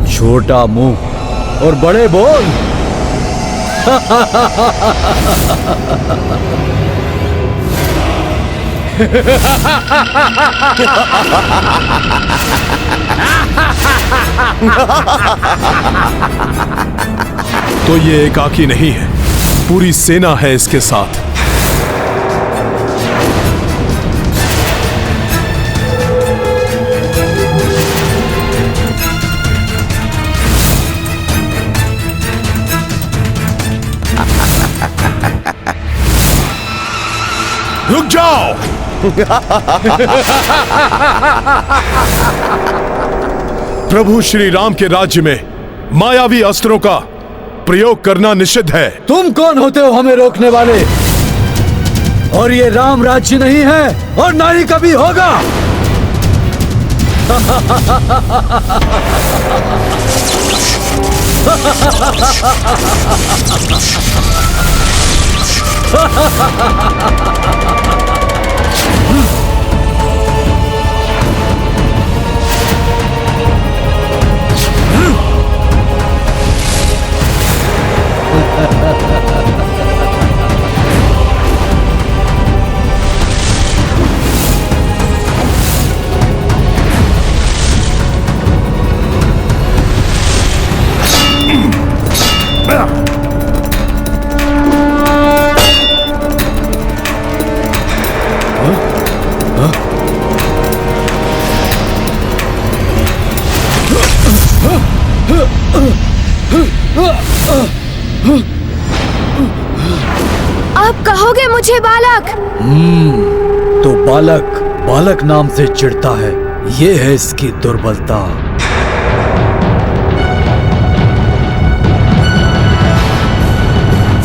छोटा मुंह और बड़े बोल। तो ये एकाकी नहीं है, पूरी सेना है इसके साथ। रुक जाओ! प्रभु श्री राम के राज्य में मायावी अस्त्रों का प्रयोग करना निषिद्ध है। तुम कौन होते हो हमें रोकने वाले? और ये राम राज्य नहीं है और ना ही कभी होगा। आप कहोगे मुझे बालक? तो बालक बालक नाम से चिढ़ता है, ये है इसकी दुर्बलता।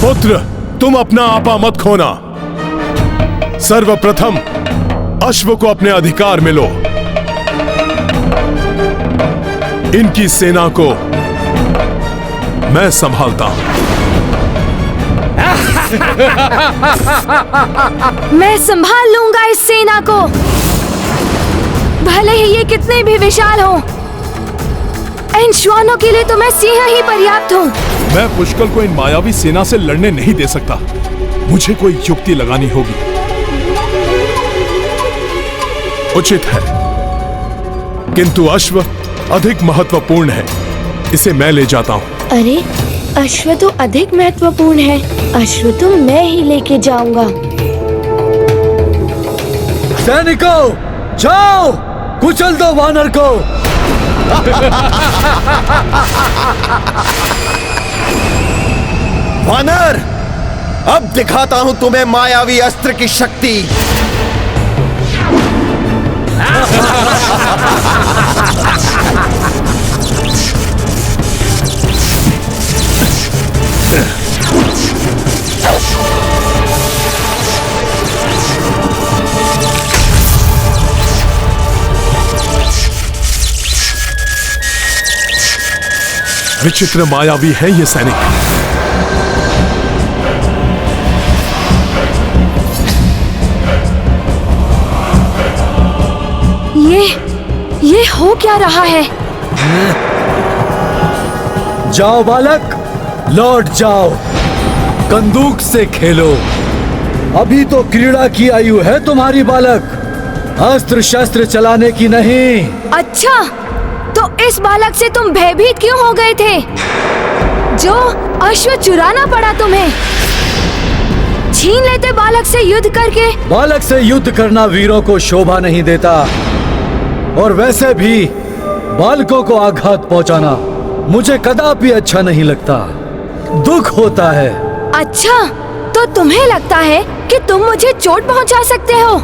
पुत्र, तुम अपना आपा मत खोना। सर्वप्रथम अश्व को अपने अधिकार में लो। इनकी सेना को मैं संभालता हूं। मैं संभाल लूंगा इस सेना को, भले ही ये कितने भी विशाल हो। इन श्वानों के लिए तो मैं सिंह ही पर्याप्त हूँ। मैं पुष्कल को इन मायावी सेना से लड़ने नहीं दे सकता। मुझे कोई युक्ति लगानी होगी। उचित है, किंतु अश्व अधिक महत्वपूर्ण है। इसे मैं ले जाता हूँ। अरे, अश्व तो अधिक महत्वपूर्ण है। अश्व तो मैं ही लेके जाऊंगा। सैनिकों, जाओ, कुचल दो वानर को। वानर, अब दिखाता हूं तुम्हें मायावी अस्त्र की शक्ति। विचित्र मायावी है ये सैनिक। ये हो क्या रहा है? जाओ बालक, लौट जाओ, बंदूक से खेलो। अभी तो क्रीड़ा की आयु है तुम्हारी बालक, अस्त्र शस्त्र चलाने की नहीं। अच्छा, तो इस बालक से तुम भयभीत क्यों हो गए थे? जो अश्व चुराना पड़ा तुम्हें। छीन लेते बालक से युद्ध करके। बालक से युद्ध करना वीरों को शोभा नहीं देता, और वैसे भी बालकों को आघात पहुंचाना मुझे कदापि अच्छा नहीं लगता। दुख होता है। अच्छा, तो तुम्हें लगता है कि तुम मुझे चोट पहुंचा सकते हो?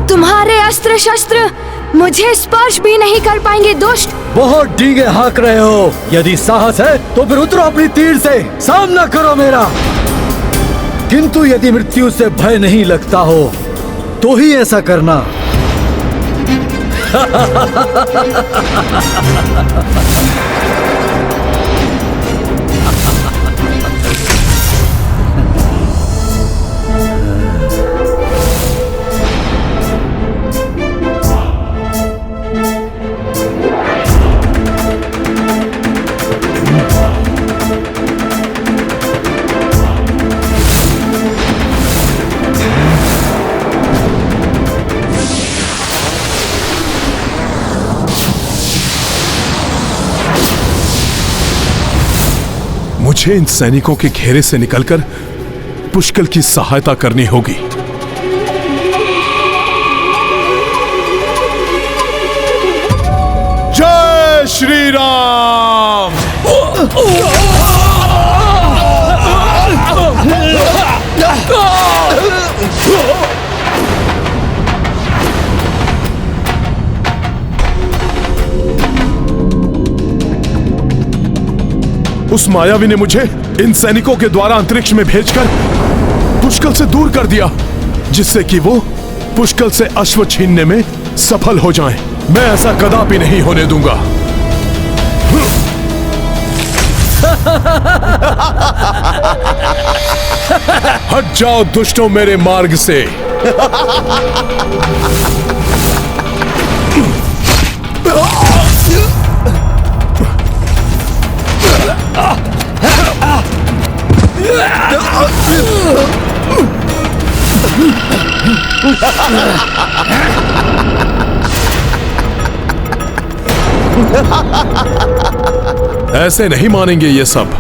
तुम्हारे अस्त्र शस्त्र मुझे स्पर्श भी नहीं कर पाएंगे दुष्ट। बहुत डींगे हाँक रहे हो। यदि साहस है तो फिर उतरो अपनी तीर से, सामना करो मेरा। किंतु यदि मृत्यु से भय नहीं लगता हो तो ही ऐसा करना। मुझे इन सैनिकों के घेरे से निकलकर पुष्कल की सहायता करनी होगी। जय श्री राम। उस मायावी ने मुझे इन सैनिकों के द्वारा अंतरिक्ष में भेजकर पुष्कल से दूर कर दिया, जिससे कि वो पुष्कल से अश्व छीनने में सफल हो जाएं। मैं ऐसा कदापि नहीं होने दूंगा। हट जाओ दुष्टों मेरे मार्ग से। ऐसे नहीं मानेंगे ये सब।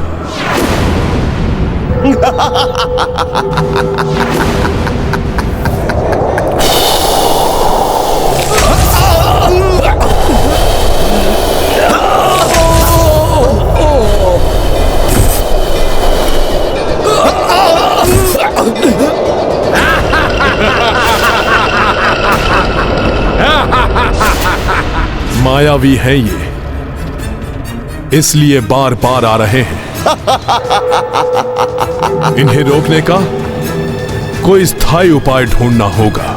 मायावी हैं ये, इसलिए बार बार आ रहे हैं। इन्हें रोकने का कोई स्थायी उपाय ढूंढना होगा।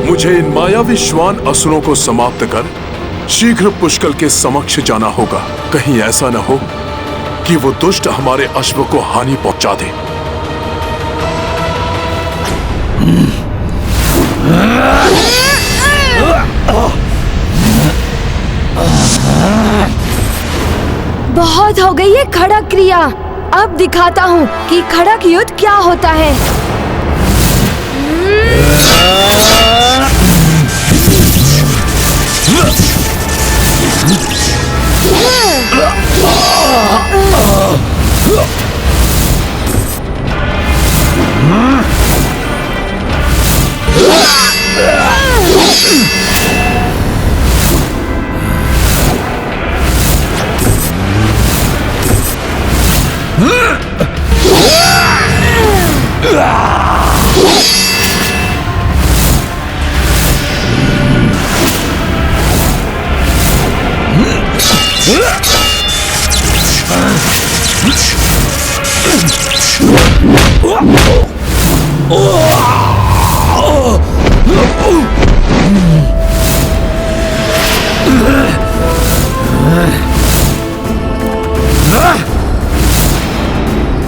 मुझे इन मायावी श्वान असुरों को समाप्त कर शीघ्र पुष्कल के समक्ष जाना होगा। कहीं ऐसा न हो कि वो दुष्ट हमारे अश्व को हानि पहुंचा दे। बहुत हो गई है खड़क क्रिया। अब दिखाता हूँ कि खड़क युद्ध क्या होता है।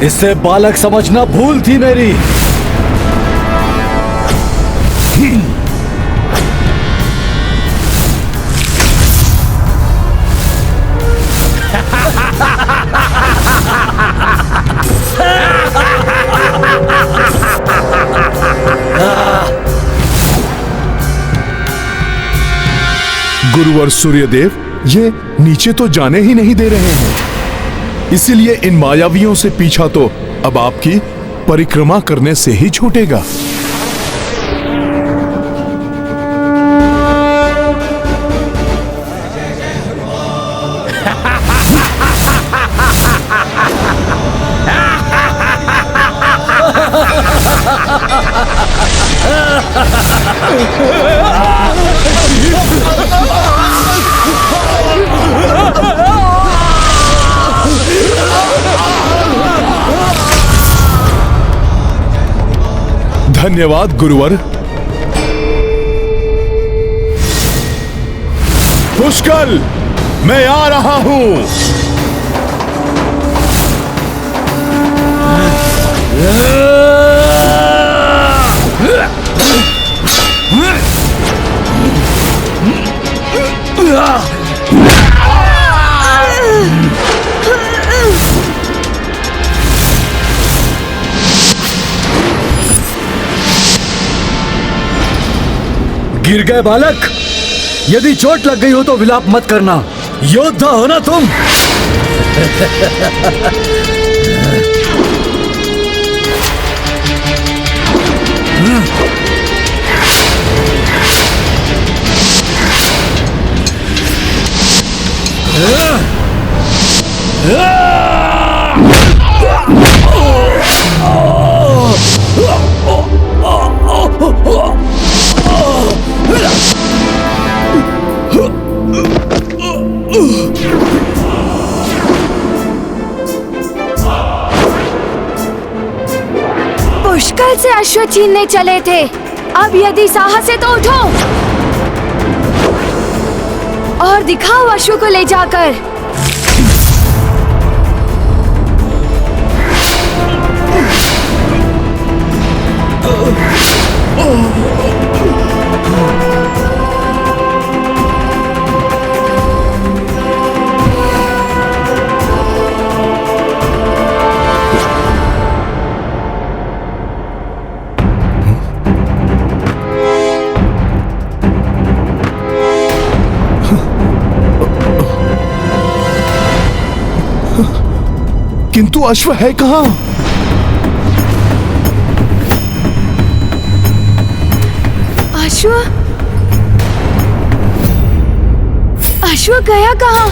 इससे बालक समझना भूल थी मेरी। गुरुवर सूर्यदेव, ये नीचे तो जाने ही नहीं दे रहे हैं। इसीलिए इन मायावियों से पीछा तो अब आपकी परिक्रमा करने से ही छूटेगा। धन्यवाद गुरुवर। पुष्कल, मैं आ रहा हूं। गिर गए बालक। यदि चोट लग गई हो तो विलाप मत करना, योद्धा हो ना तुम। पुष्कल से अश्व छीनने चले थे। अब यदि साहस है तो उठो और दिखाओ अश्व को ले जाकर। किंतु अश्व है कहां? अश्व? अश्व गया कहां?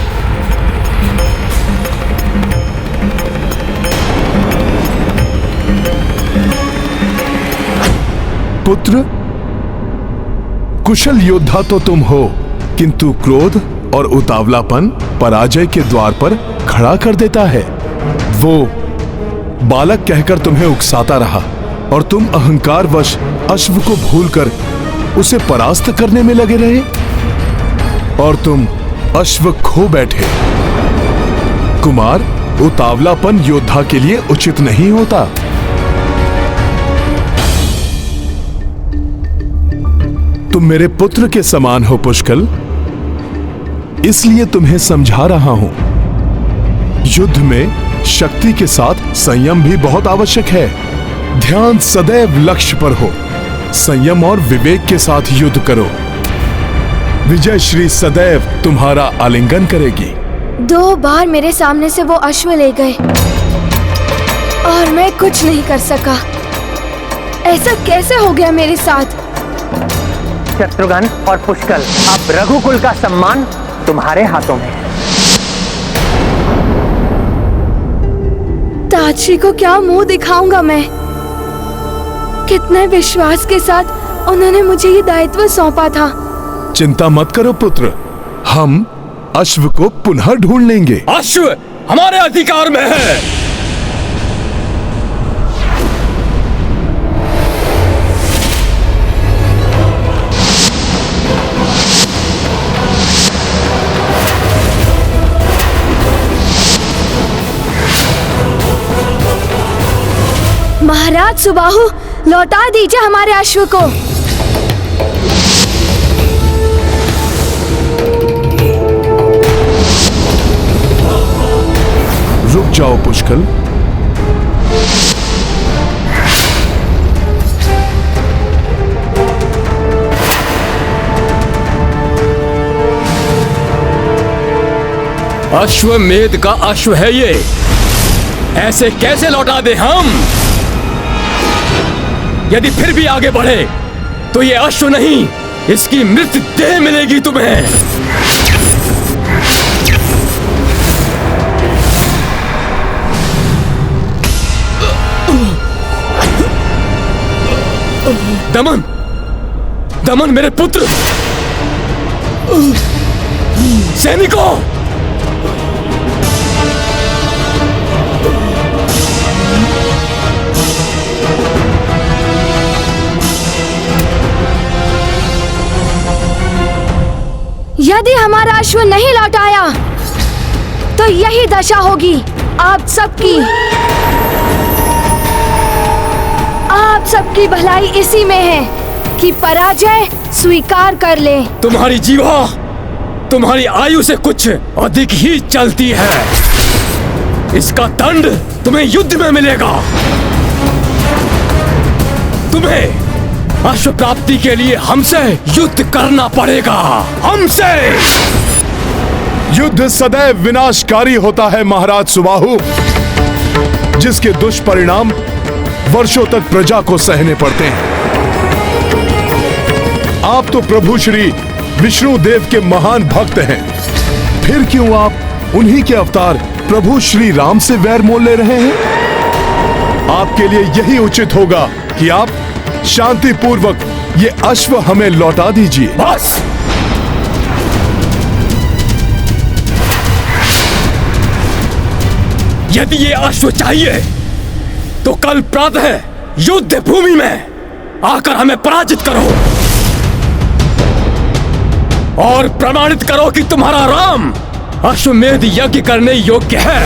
पुत्र, कुशल योद्धा तो तुम हो, किंतु क्रोध और उतावलापन पराजय के द्वार पर खड़ा कर देता है। वो बालक कहकर तुम्हें उकसाता रहा और तुम अहंकारवश अश्व को भूलकर उसे परास्त करने में लगे रहे और तुम अश्व खो बैठे। कुमार, उतावलापन योद्धा के लिए उचित नहीं होता। तुम मेरे पुत्र के समान हो पुष्कल, इसलिए तुम्हें समझा रहा हूं। युद्ध में शक्ति के साथ संयम भी बहुत आवश्यक है। ध्यान सदैव लक्ष्य पर हो। संयम और विवेक के साथ युद्ध करो। विजय श्री सदैव तुम्हारा आलिंगन करेगी। 2 बार मेरे सामने से वो अश्व ले गए और मैं कुछ नहीं कर सका। ऐसा कैसे हो गया मेरे साथ? शत्रुघ्न और पुष्कल, अब रघुकुल का सम्मान तुम्हारे हाथों में है। ताजश्री को क्या मुंह दिखाऊंगा मैं? कितने विश्वास के साथ उन्होंने मुझे ये दायित्व सौंपा था। चिंता मत करो पुत्र, हम अश्व को पुनः ढूंढ लेंगे। अश्व हमारे अधिकार में है। महाराज सुबाहु, लौटा दीजिए हमारे अश्व को। रुक जाओ पुष्कल। अश्वमेध का अश्व है ये, ऐसे कैसे लौटा दे हम? यदि फिर भी आगे बढ़े तो ये अश्व नहीं, इसकी मृत देह मिलेगी तुम्हें। दमन, दमन मेरे पुत्र, सैनिकों, यदि हमारा अश्व नहीं लौट आया तो यही दशा होगी आप सबकी। आप सबकी भलाई इसी में है कि पराजय स्वीकार कर ले। तुम्हारी जीवा तुम्हारी आयु से कुछ अधिक ही चलती है। इसका दंड तुम्हें युद्ध में मिलेगा। तुम्हें अश्व प्राप्ति के लिए हमसे युद्ध करना पड़ेगा, हमसे। युद्ध सदैव विनाशकारी होता है महाराज सुबाहु, जिसके दुष्परिणाम वर्षों तक प्रजा को सहने पड़ते हैं। आप तो प्रभु श्री विष्णु देव के महान भक्त हैं, फिर क्यों आप उन्हीं के अवतार प्रभु श्री राम से वैर मोल ले रहे हैं? आपके लिए यही उचित होगा कि आप शांति पूर्वक ये अश्व हमें लौटा दीजिए। बस, यदि ये अश्व चाहिए तो कल प्रातः युद्ध भूमि में आकर हमें पराजित करो और प्रमाणित करो कि तुम्हारा राम अश्वमेध यज्ञ करने योग्य है।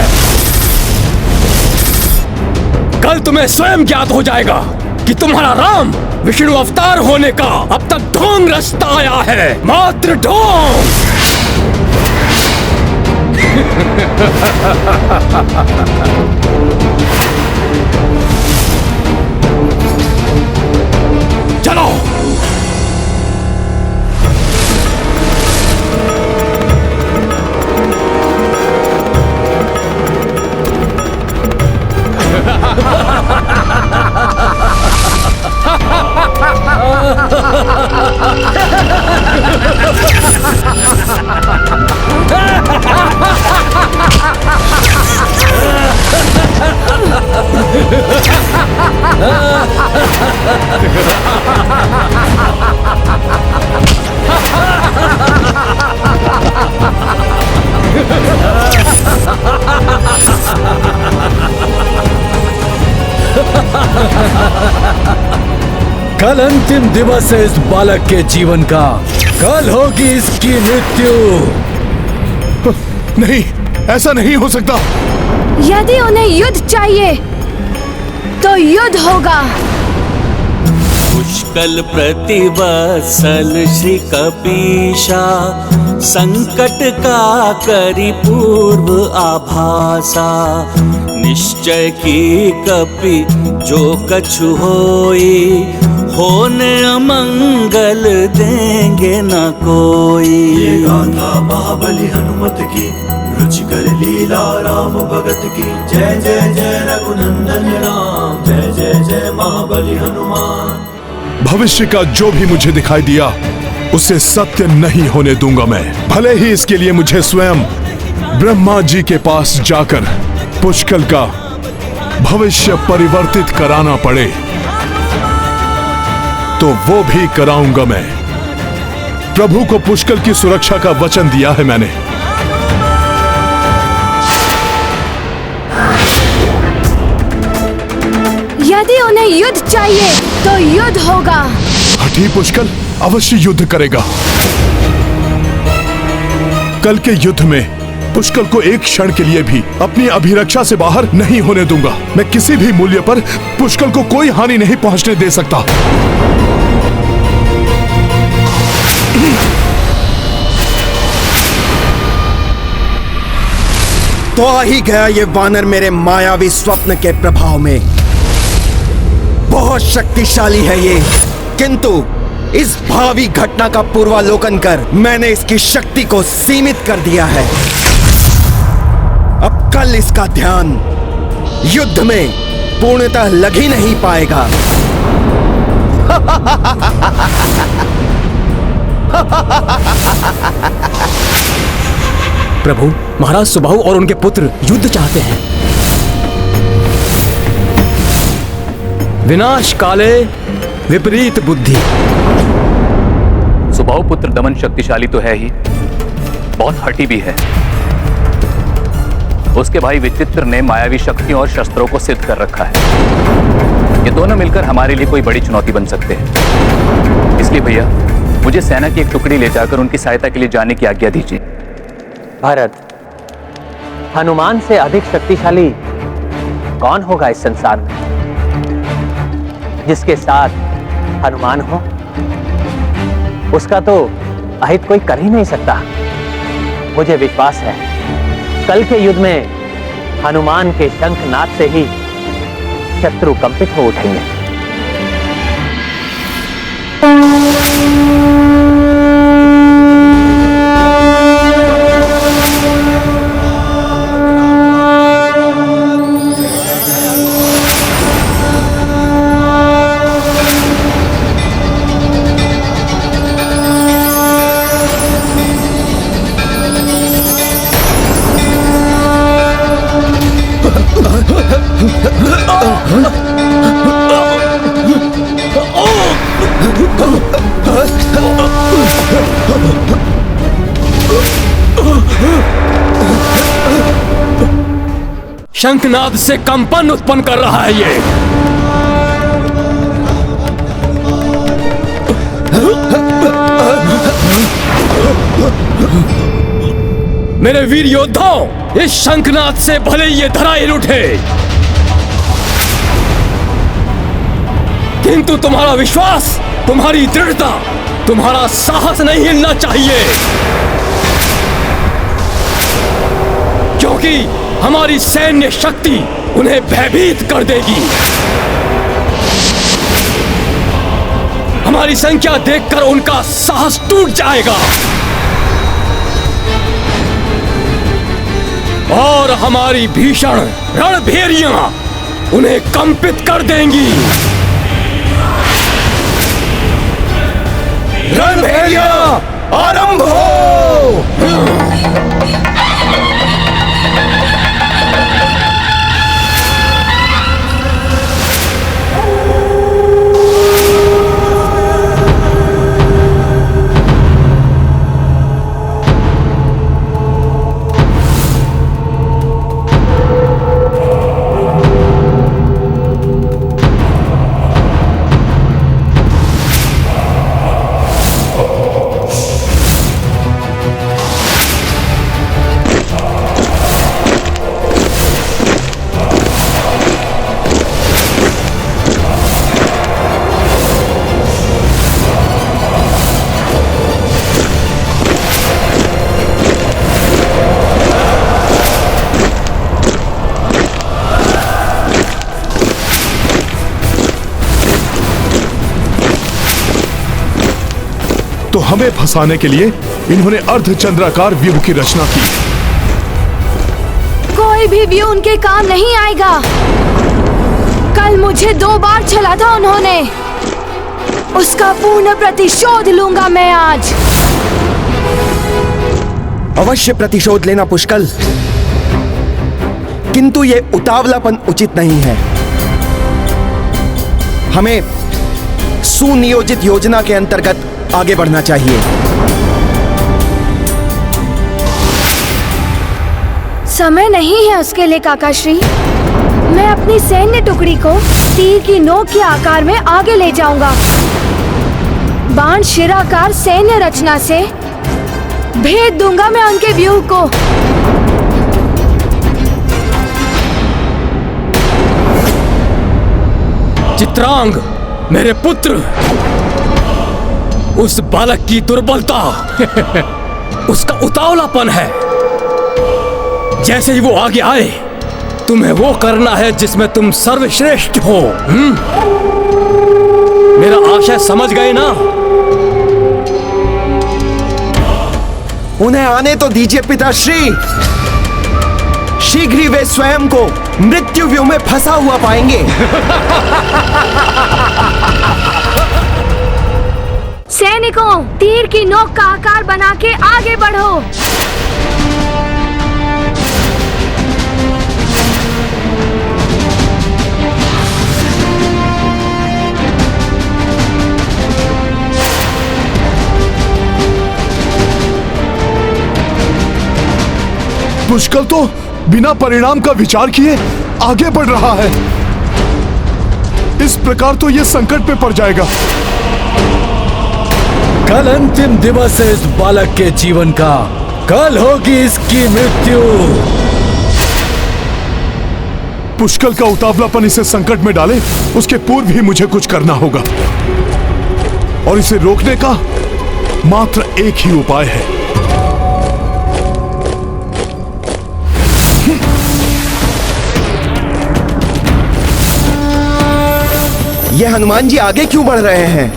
कल तुम्हें स्वयं ज्ञात हो जाएगा कि तुम्हारा राम विष्णु अवतार होने का अब तक ढोंग रचता आया है, मात्र ढोंग। चलो। कल अंतिम दिवस है इस बालक के जीवन का। कल होगी इसकी मृत्यु। नहीं, ऐसा नहीं हो सकता। यदि उन्हें युद्ध चाहिए तो युद्ध होगा। पुष्कल प्रतिवत्सल श्री कपीशा, संकट का करी पूर्व आभासा। निश्चय की कपि जो कछु होई, होने अमंगल देंगे न कोई। ये गाथा महाबली हनुमत की, रुचिकर लीला राम भगत की। जय जय जय रघुनंदन राम, जय जय जय महाबली हनुमान। भविष्य का जो भी मुझे दिखाई दिया उसे सत्य नहीं होने दूंगा मैं, भले ही इसके लिए मुझे स्वयं ब्रह्मा जी के पास जाकर पुष्कल का भविष्य परिवर्तित कराना पड़े तो वो भी कराऊंगा मैं। प्रभु को पुष्कल की सुरक्षा का वचन दिया है मैंने। यदि उन्हें युद्ध चाहिए तो युद्ध होगा। हठी पुष्कल अवश्य युद्ध करेगा। कल के युद्ध में पुष्कल को एक क्षण के लिए भी अपनी अभिरक्षा से बाहर नहीं होने दूंगा। मैं किसी भी मूल्य पर पुष्कल को कोई हानि नहीं पहुंचने दे सकता। तो आ ही गया ये वानर मेरे मायावी स्वप्न के प्रभाव में। बहुत शक्तिशाली है ये, किंतु इस भावी घटना का पूर्वालोकन कर मैंने इसकी शक्ति को सीमित कर दिया है। अब कल इसका ध्यान युद्ध में पूर्णतः लग ही नहीं पाएगा। प्रभु, महाराज सुबाहु और उनके पुत्र युद्ध चाहते हैं। विनाश काले विपरीत बुद्धि। सुबाहु पुत्र दमन शक्तिशाली तो है ही, बहुत हठी भी है। उसके भाई विचित्र ने मायावी शक्तियों और शस्त्रों को सिद्ध कर रखा है। ये दोनों मिलकर हमारे लिए कोई बड़ी चुनौती बन सकते हैं। इसलिए भैया, मुझे सेना की एक टुकड़ी ले जाकर उनकी सहायता के लिए जाने की आज्ञा दीजिए। भरत, हनुमान से अधिक शक्तिशाली कौन होगा इस संसार में? जिसके साथ हनुमान हो उसका तो अहित कोई कर ही नहीं सकता। मुझे विश्वास है कल के युद्ध में हनुमान के शंखनाद से ही शत्रु कंपित हो उठेंगे। शंखनाद से कंपन उत्पन्न कर रहा है ये। मेरे वीर योद्धाओं, इस शंखनाद से भले ये धराइल उठे, किंतु तुम्हारा विश्वास, तुम्हारी दृढ़ता, तुम्हारा साहस नहीं हिलना चाहिए, क्योंकि हमारी सैन्य शक्ति उन्हें भयभीत कर देगी। हमारी संख्या देखकर उनका साहस टूट जाएगा और हमारी भीषण रणभेरियां उन्हें कंपित कर देंगी। रणभेरियां आरंभ हो। हमें फंसाने के लिए इन्होंने अर्धचंद्राकार व्यूह की रचना की। कोई भी व्यू उनके काम नहीं आएगा। कल मुझे 2 बार छला था उन्होंने, उसका पूर्ण प्रतिशोध लूंगा मैं आज। अवश्य प्रतिशोध लेना पुष्कल, किंतु ये उतावलापन उचित नहीं है। हमें सुनियोजित योजना के अंतर्गत आगे बढ़ना चाहिए। समय नहीं है उसके लिए काकाश्री। मैं अपनी सैन्य टुकड़ी को तीर की नोक के आकार में आगे ले जाऊंगा। बाण शिराकार सैन्य रचना से भेद दूंगा मैं उनके व्यूह को। चित्रांग, मेरे पुत्र, उस बालक की दुर्बलता उसका उतावलापन है। जैसे ही वो आगे आए, तुम्हें वो करना है जिसमें तुम सर्वश्रेष्ठ हो। मेरा आशय समझ गए ना? उन्हें आने तो दीजिए पिताश्री। शीघ्र ही वे स्वयं को मृत्यु व्यूह में फंसा हुआ पाएंगे। सैनिकों, तीर की नोक का आकार बना के आगे बढ़ो। पुष्कल तो बिना परिणाम का विचार किए आगे बढ़ रहा है। इस प्रकार तो यह संकट में पड़ जाएगा। कल अंतिम दिवस है इस बालक के जीवन का। कल होगी इसकी मृत्यु। पुष्कल का उतावलापन इसे संकट में डाले, उसके पूर्व ही मुझे कुछ करना होगा। और इसे रोकने का मात्र एक ही उपाय है। ये हनुमान जी आगे क्यों बढ़ रहे हैं?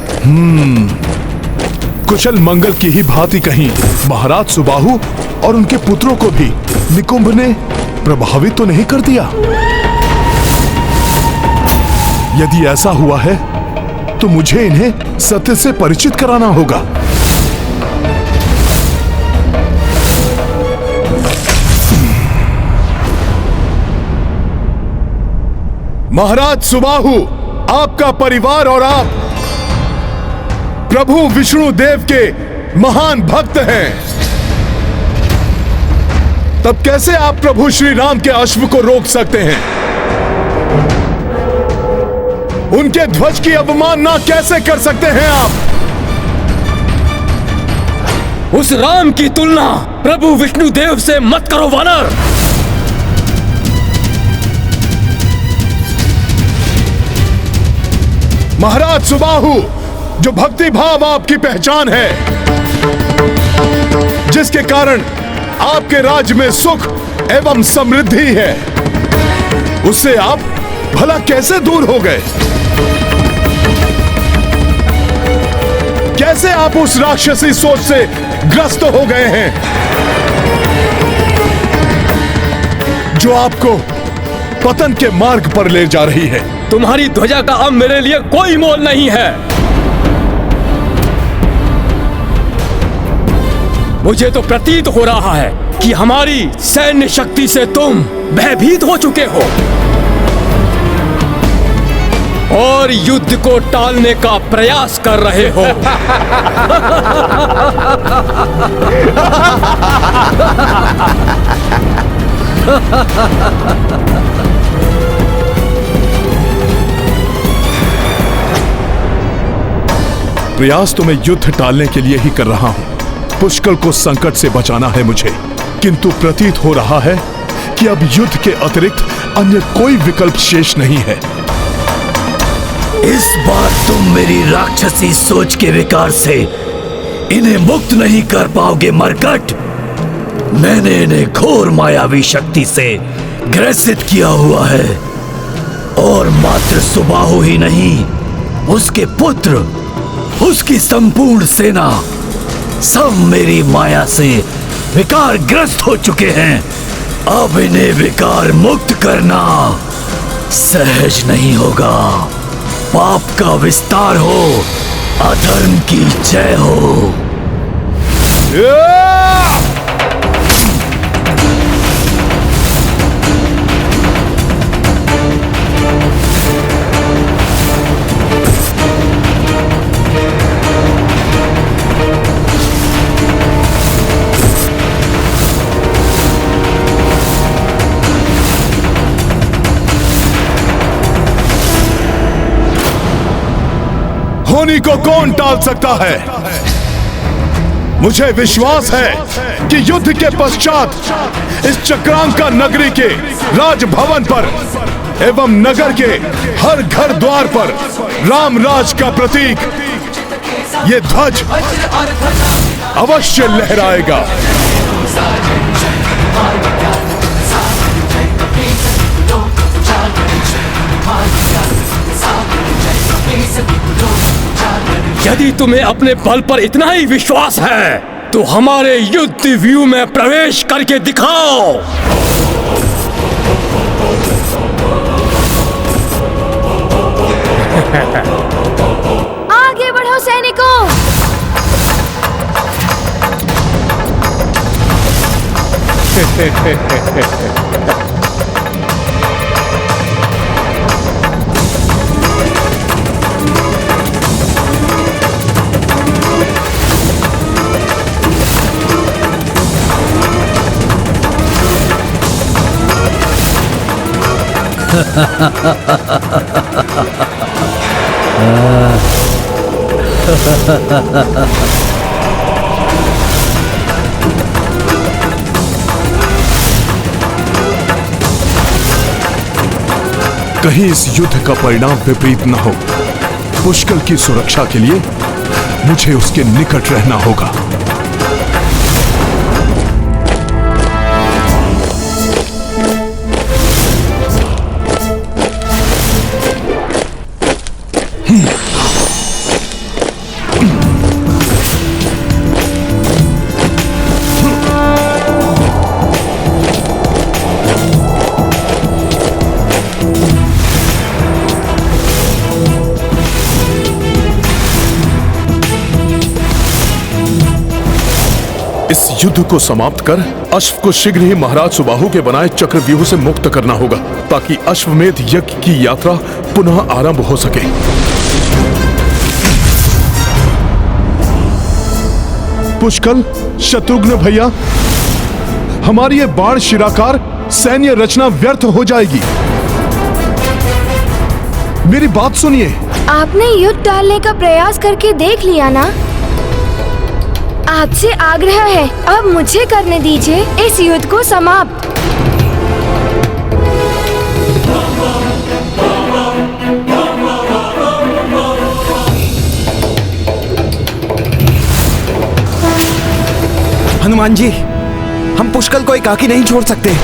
कुशल मंगल की ही भांति कहीं महाराज सुबाहु और उनके पुत्रों को भी निकुंभ ने प्रभावित तो नहीं कर दिया? यदि ऐसा हुआ है तो मुझे इन्हें सत्य से परिचित कराना होगा। महाराज सुबाहु, आपका परिवार और आप प्रभु विष्णु देव के महान भक्त हैं। तब कैसे आप प्रभु श्री राम के अश्व को रोक सकते हैं? उनके ध्वज की अवमानना कैसे कर सकते हैं आप? उस राम की तुलना प्रभु विष्णु देव से मत करो वानर। महाराज सुबाहु, जो भक्ति भाव आपकी पहचान है, जिसके कारण आपके राज्य में सुख एवं समृद्धि है, उससे आप भला कैसे दूर हो गए? कैसे आप उस राक्षसी सोच से ग्रस्त हो गए हैं जो आपको पतन के मार्ग पर ले जा रही है? तुम्हारी ध्वजा का अब मेरे लिए कोई मोल नहीं है। मुझे तो प्रतीत हो रहा है कि हमारी सैन्य शक्ति से तुम भयभीत हो चुके हो और युद्ध को टालने का प्रयास कर रहे हो। प्रयास तो मैं युद्ध टालने के लिए ही कर रहा हूं। पुष्कल को संकट से बचाना है मुझे, किंतु प्रतीत हो रहा है कि अब युद्ध के अतिरिक्त अन्य कोई विकल्प शेष नहीं है। इस बार तुम मेरी राक्षसी सोच के विकार से इन्हें मुक्त नहीं कर पाओगे मरकट। मैंने इन्हें घोर मायावी शक्ति से ग्रसित किया हुआ है और मात्र सुबाहु ही नहीं, उसके पुत्र, उसकी संपूर्ण सेना सब मेरी माया से विकारग्रस्त हो चुके हैं। अब इन्हें विकार मुक्त करना सहज नहीं होगा। पाप का विस्तार हो, अधर्म की जय हो। होनी को कौन टाल सकता है? मुझे विश्वास है कि युद्ध के पश्चात इस चक्रांका नगरी के राजभवन पर एवं नगर के हर घर द्वार पर राम राज का प्रतीक ये ध्वज अवश्य लहराएगा। यदि तुम्हें अपने बल पर इतना ही विश्वास है तो हमारे युद्ध व्यू में प्रवेश करके दिखाओ। आगे बढ़ो सैनिकों। कहीं इस युद्ध का परिणाम विपरीत न हो। पुष्कर की सुरक्षा के लिए मुझे उसके निकट रहना होगा। इस युद्ध को समाप्त कर अश्व को शीघ्र ही महाराज सुबाहु के बनाए चक्रव्यूह से मुक्त करना होगा ताकि अश्वमेध यज्ञ की यात्रा पुनः आरंभ हो सके। पुष्कल, शत्रुघ्न भैया, हमारी ये बाण शिराकार सैन्य रचना व्यर्थ हो जाएगी। मेरी बात सुनिए। आपने युद्ध डालने का प्रयास करके देख लिया ना। आपसे आग्रह है, अब मुझे करने दीजिए इस युद्ध को समाप्त। हनुमान जी, हम पुष्कल को एकाकी नहीं छोड़ सकते।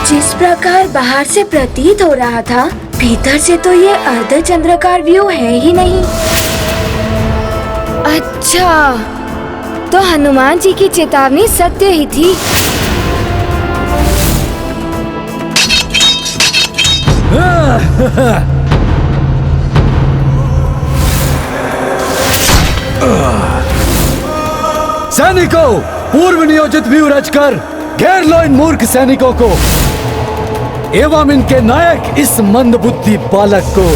जिस प्रकार बाहर से प्रतीत हो रहा था, भीतर से तो ये अर्धचंद्राकार व्यू है ही नहीं। अच्छा, तो हनुमान जी की चेतावनी सत्य ही थी। सैनिकों, पूर्व नियोजित व्यू रचकर घेर लो इन मूर्ख सैनिकों को एवं इनके नायक इस मंदबुद्धि बालक को।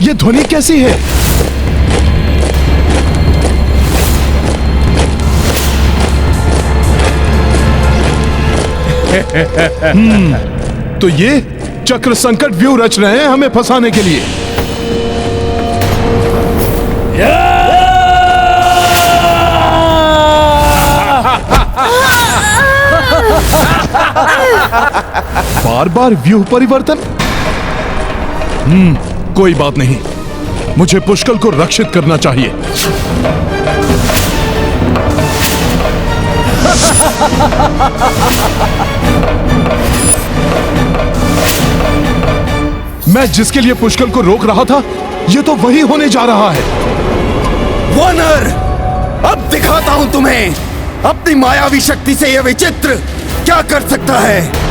ये ध्वनि कैसी है? तो ये चक्र संकट व्यू रच रहे हैं हमें फंसाने के लिए। बार बार व्यू परिवर्तन। कोई बात नहीं, मुझे पुष्कल को रक्षित करना चाहिए। मैं जिसके लिए पुष्कल को रोक रहा था, ये तो वही होने जा रहा है। वानर, अब दिखाता हूं तुम्हें अपनी मायावी शक्ति से यह विचित्र क्या कर सकता है।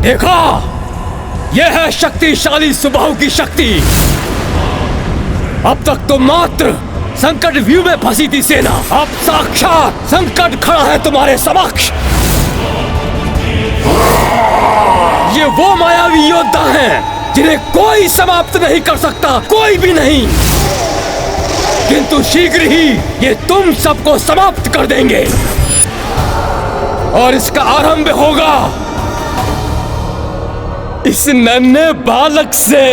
देखा, यह है शक्तिशाली सुबाहु की शक्ति। अब तक तो मात्र संकट व्यू में फंसी थी सेना, अब साक्षात संकट खड़ा है तुम्हारे समक्ष। ये वो मायावी योद्धा हैं जिन्हें कोई समाप्त नहीं कर सकता, कोई भी नहीं। किंतु शीघ्र ही ये तुम सबको समाप्त कर देंगे और इसका आरंभ होगा इस नन्हे बालक से।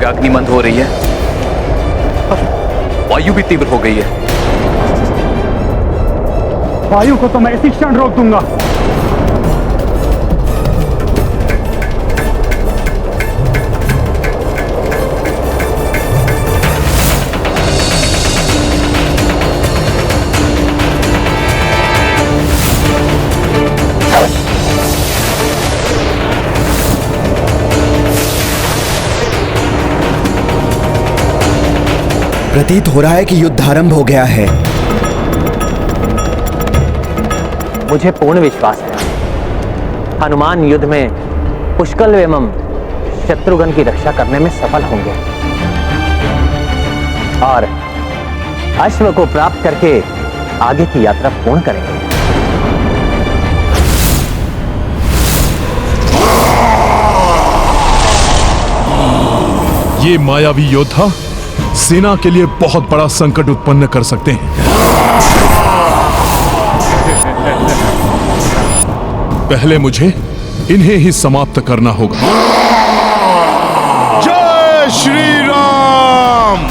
अग्नि मंद हो रही है और वायु भी तीव्र हो गई है। वायु को तो मैं इसी क्षण रोक दूंगा। प्रतीत हो रहा है कि युद्ध आरंभ हो गया है। मुझे पूर्ण विश्वास है हनुमान युद्ध में पुष्कल एवं शत्रुघ्न की रक्षा करने में सफल होंगे और अश्व को प्राप्त करके आगे की यात्रा पूर्ण करेंगे। ये मायावी योद्धा सेना के लिए बहुत बड़ा संकट उत्पन्न कर सकते हैं। पहले मुझे इन्हें ही समाप्त करना होगा। जय श्री राम।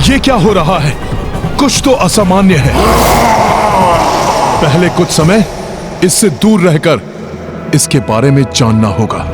ये क्या हो रहा है? कुछ तो असामान्य है। पहले कुछ समय इससे दूर रहकर इसके बारे में जानना होगा।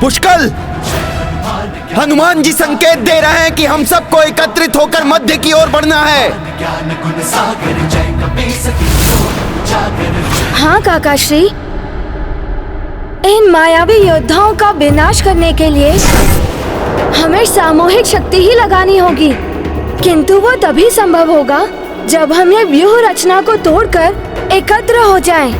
पुष्कल, हनुमान जी संकेत दे रहे हैं कि हम सबको एकत्रित होकर मध्य की ओर बढ़ना है। हाँ काकाश्री, इन मायावी योद्धाओं का विनाश करने के लिए हमें सामूहिक शक्ति ही लगानी होगी, किंतु वो तभी संभव होगा जब हम ये व्यूह रचना को तोड़कर एकत्र हो जाएं।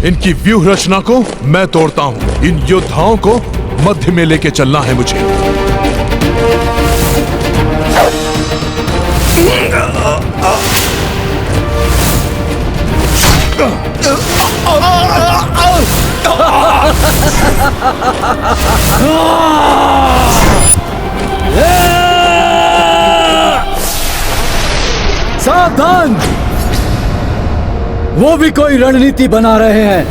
इनकी व्यूह रचना को मैं तोड़ता हूं। इन योद्धाओं को मध्य में लेके चलना है मुझे। सावधान, वो भी कोई रणनीति बना रहे हैं।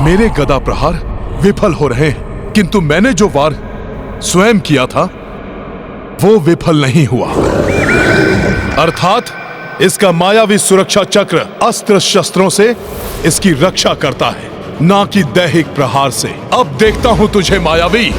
मेरे गदा प्रहार विफल हो रहे हैं, किंतु मैंने जो वार स्वयं किया था वो विफल नहीं हुआ। अर्थात इसका मायावी सुरक्षा चक्र अस्त्र शस्त्रों से इसकी रक्षा करता है, ना कि दैहिक प्रहार से। अब देखता हूं तुझे मायावी।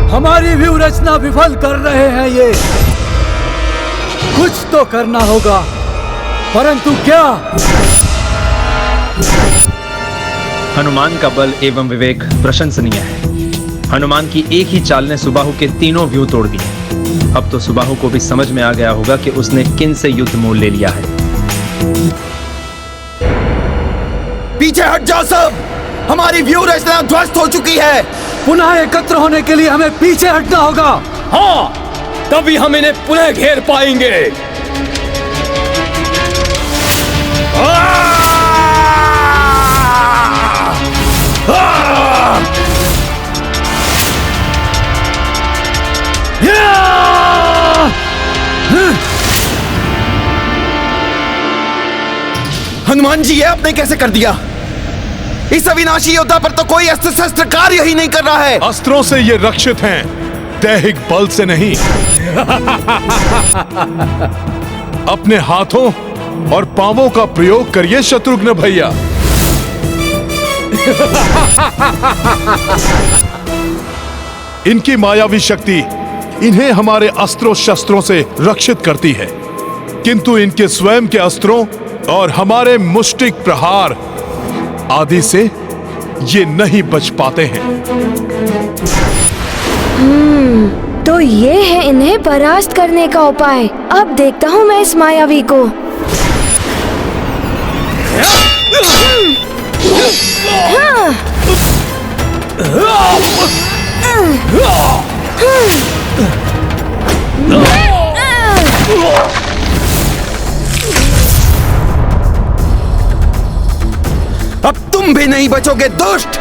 हमारी व्यूह रचना विफल कर रहे हैं ये। कुछ तो करना होगा, परंतु क्या? हनुमान का बल एवं विवेक प्रशंसनीय है। हनुमान की एक ही चाल ने सुबाहु के तीनों व्यूह तोड़ दिए। अब तो सुबाहु को भी समझ में आ गया होगा कि उसने किन से युद्ध मोल ले लिया है। पीछे हट जाओ सब, हमारी व्यूह रचना ध्वस्त हो चुकी है। पुनः एकत्र होने के लिए हमें पीछे हटना होगा। हाँ, तभी हम इन्हें पुनः घेर पाएंगे। हनुमान जी, ये आपने कैसे कर दिया? इस अविनाशी योद्धा पर तो कोई अस्त्र शस्त्र कार्य ही नहीं कर रहा है। अस्त्रों से ये रक्षित हैं, दैहिक बल से नहीं। अपने हाथों और पांवों का प्रयोग करिए शत्रुघ्न भैया। इनकी मायावी शक्ति इन्हें हमारे अस्त्रों शस्त्रों से रक्षित करती है, किंतु इनके स्वयं के अस्त्रों और हमारे मुष्टिक प्रहार आदि से ये नहीं बच पाते हैं। तो ये है इन्हें परास्त करने का उपाय। अब देखता हूँ मैं इस मायावी को। अब तुम भी नहीं बचोगे दुष्ट।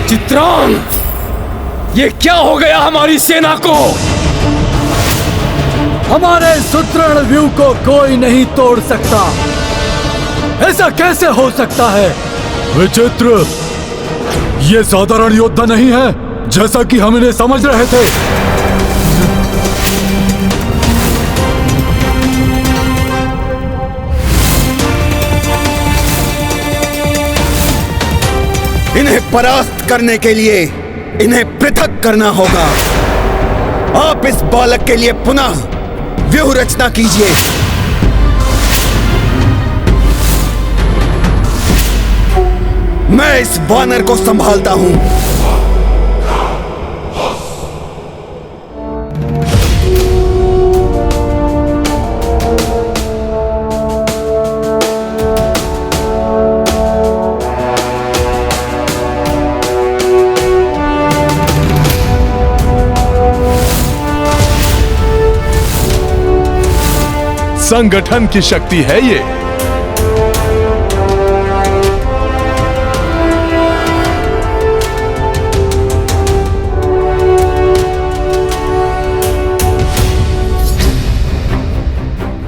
चित्रांग, ये क्या हो गया हमारी सेना को? हमारे सुदृढ़ व्यू को कोई नहीं तोड़ सकता। ऐसा कैसे हो सकता है? विचित्र, ये साधारण योद्धा नहीं है जैसा कि हम इन्हें समझ रहे थे। इन्हें परास्त करने के लिए इन्हें पृथक करना होगा। आप इस बालक के लिए पुनः व्यूह रचना कीजिए। मैं इस वानर को संभालता हूं। संगठन की शक्ति है ये।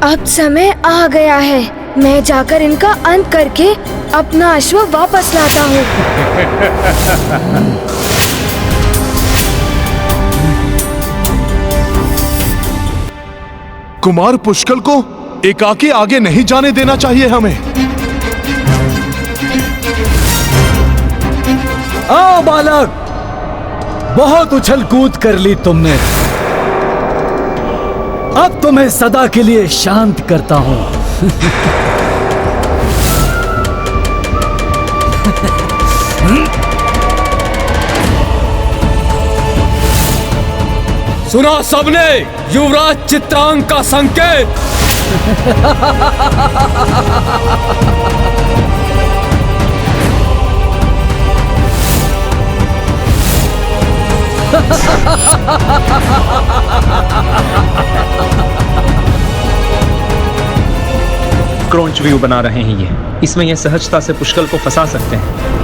अब समय आ गया है। मैं जाकर इनका अंत करके अपना अश्व वापस लाता हूँ। कुमार पुष्कल को एकाकी आगे नहीं जाने देना चाहिए हमें। आओ बालक, बहुत उछल कूद कर ली तुमने। अब तुम्हें सदा के लिए शांत करता हूं। सुना सबने युवराज चित्रांग का संकेत। क्रौंच व्यू बना रहे हैं ये। इसमें यह सहजता से पुष्कल को फंसा सकते हैं।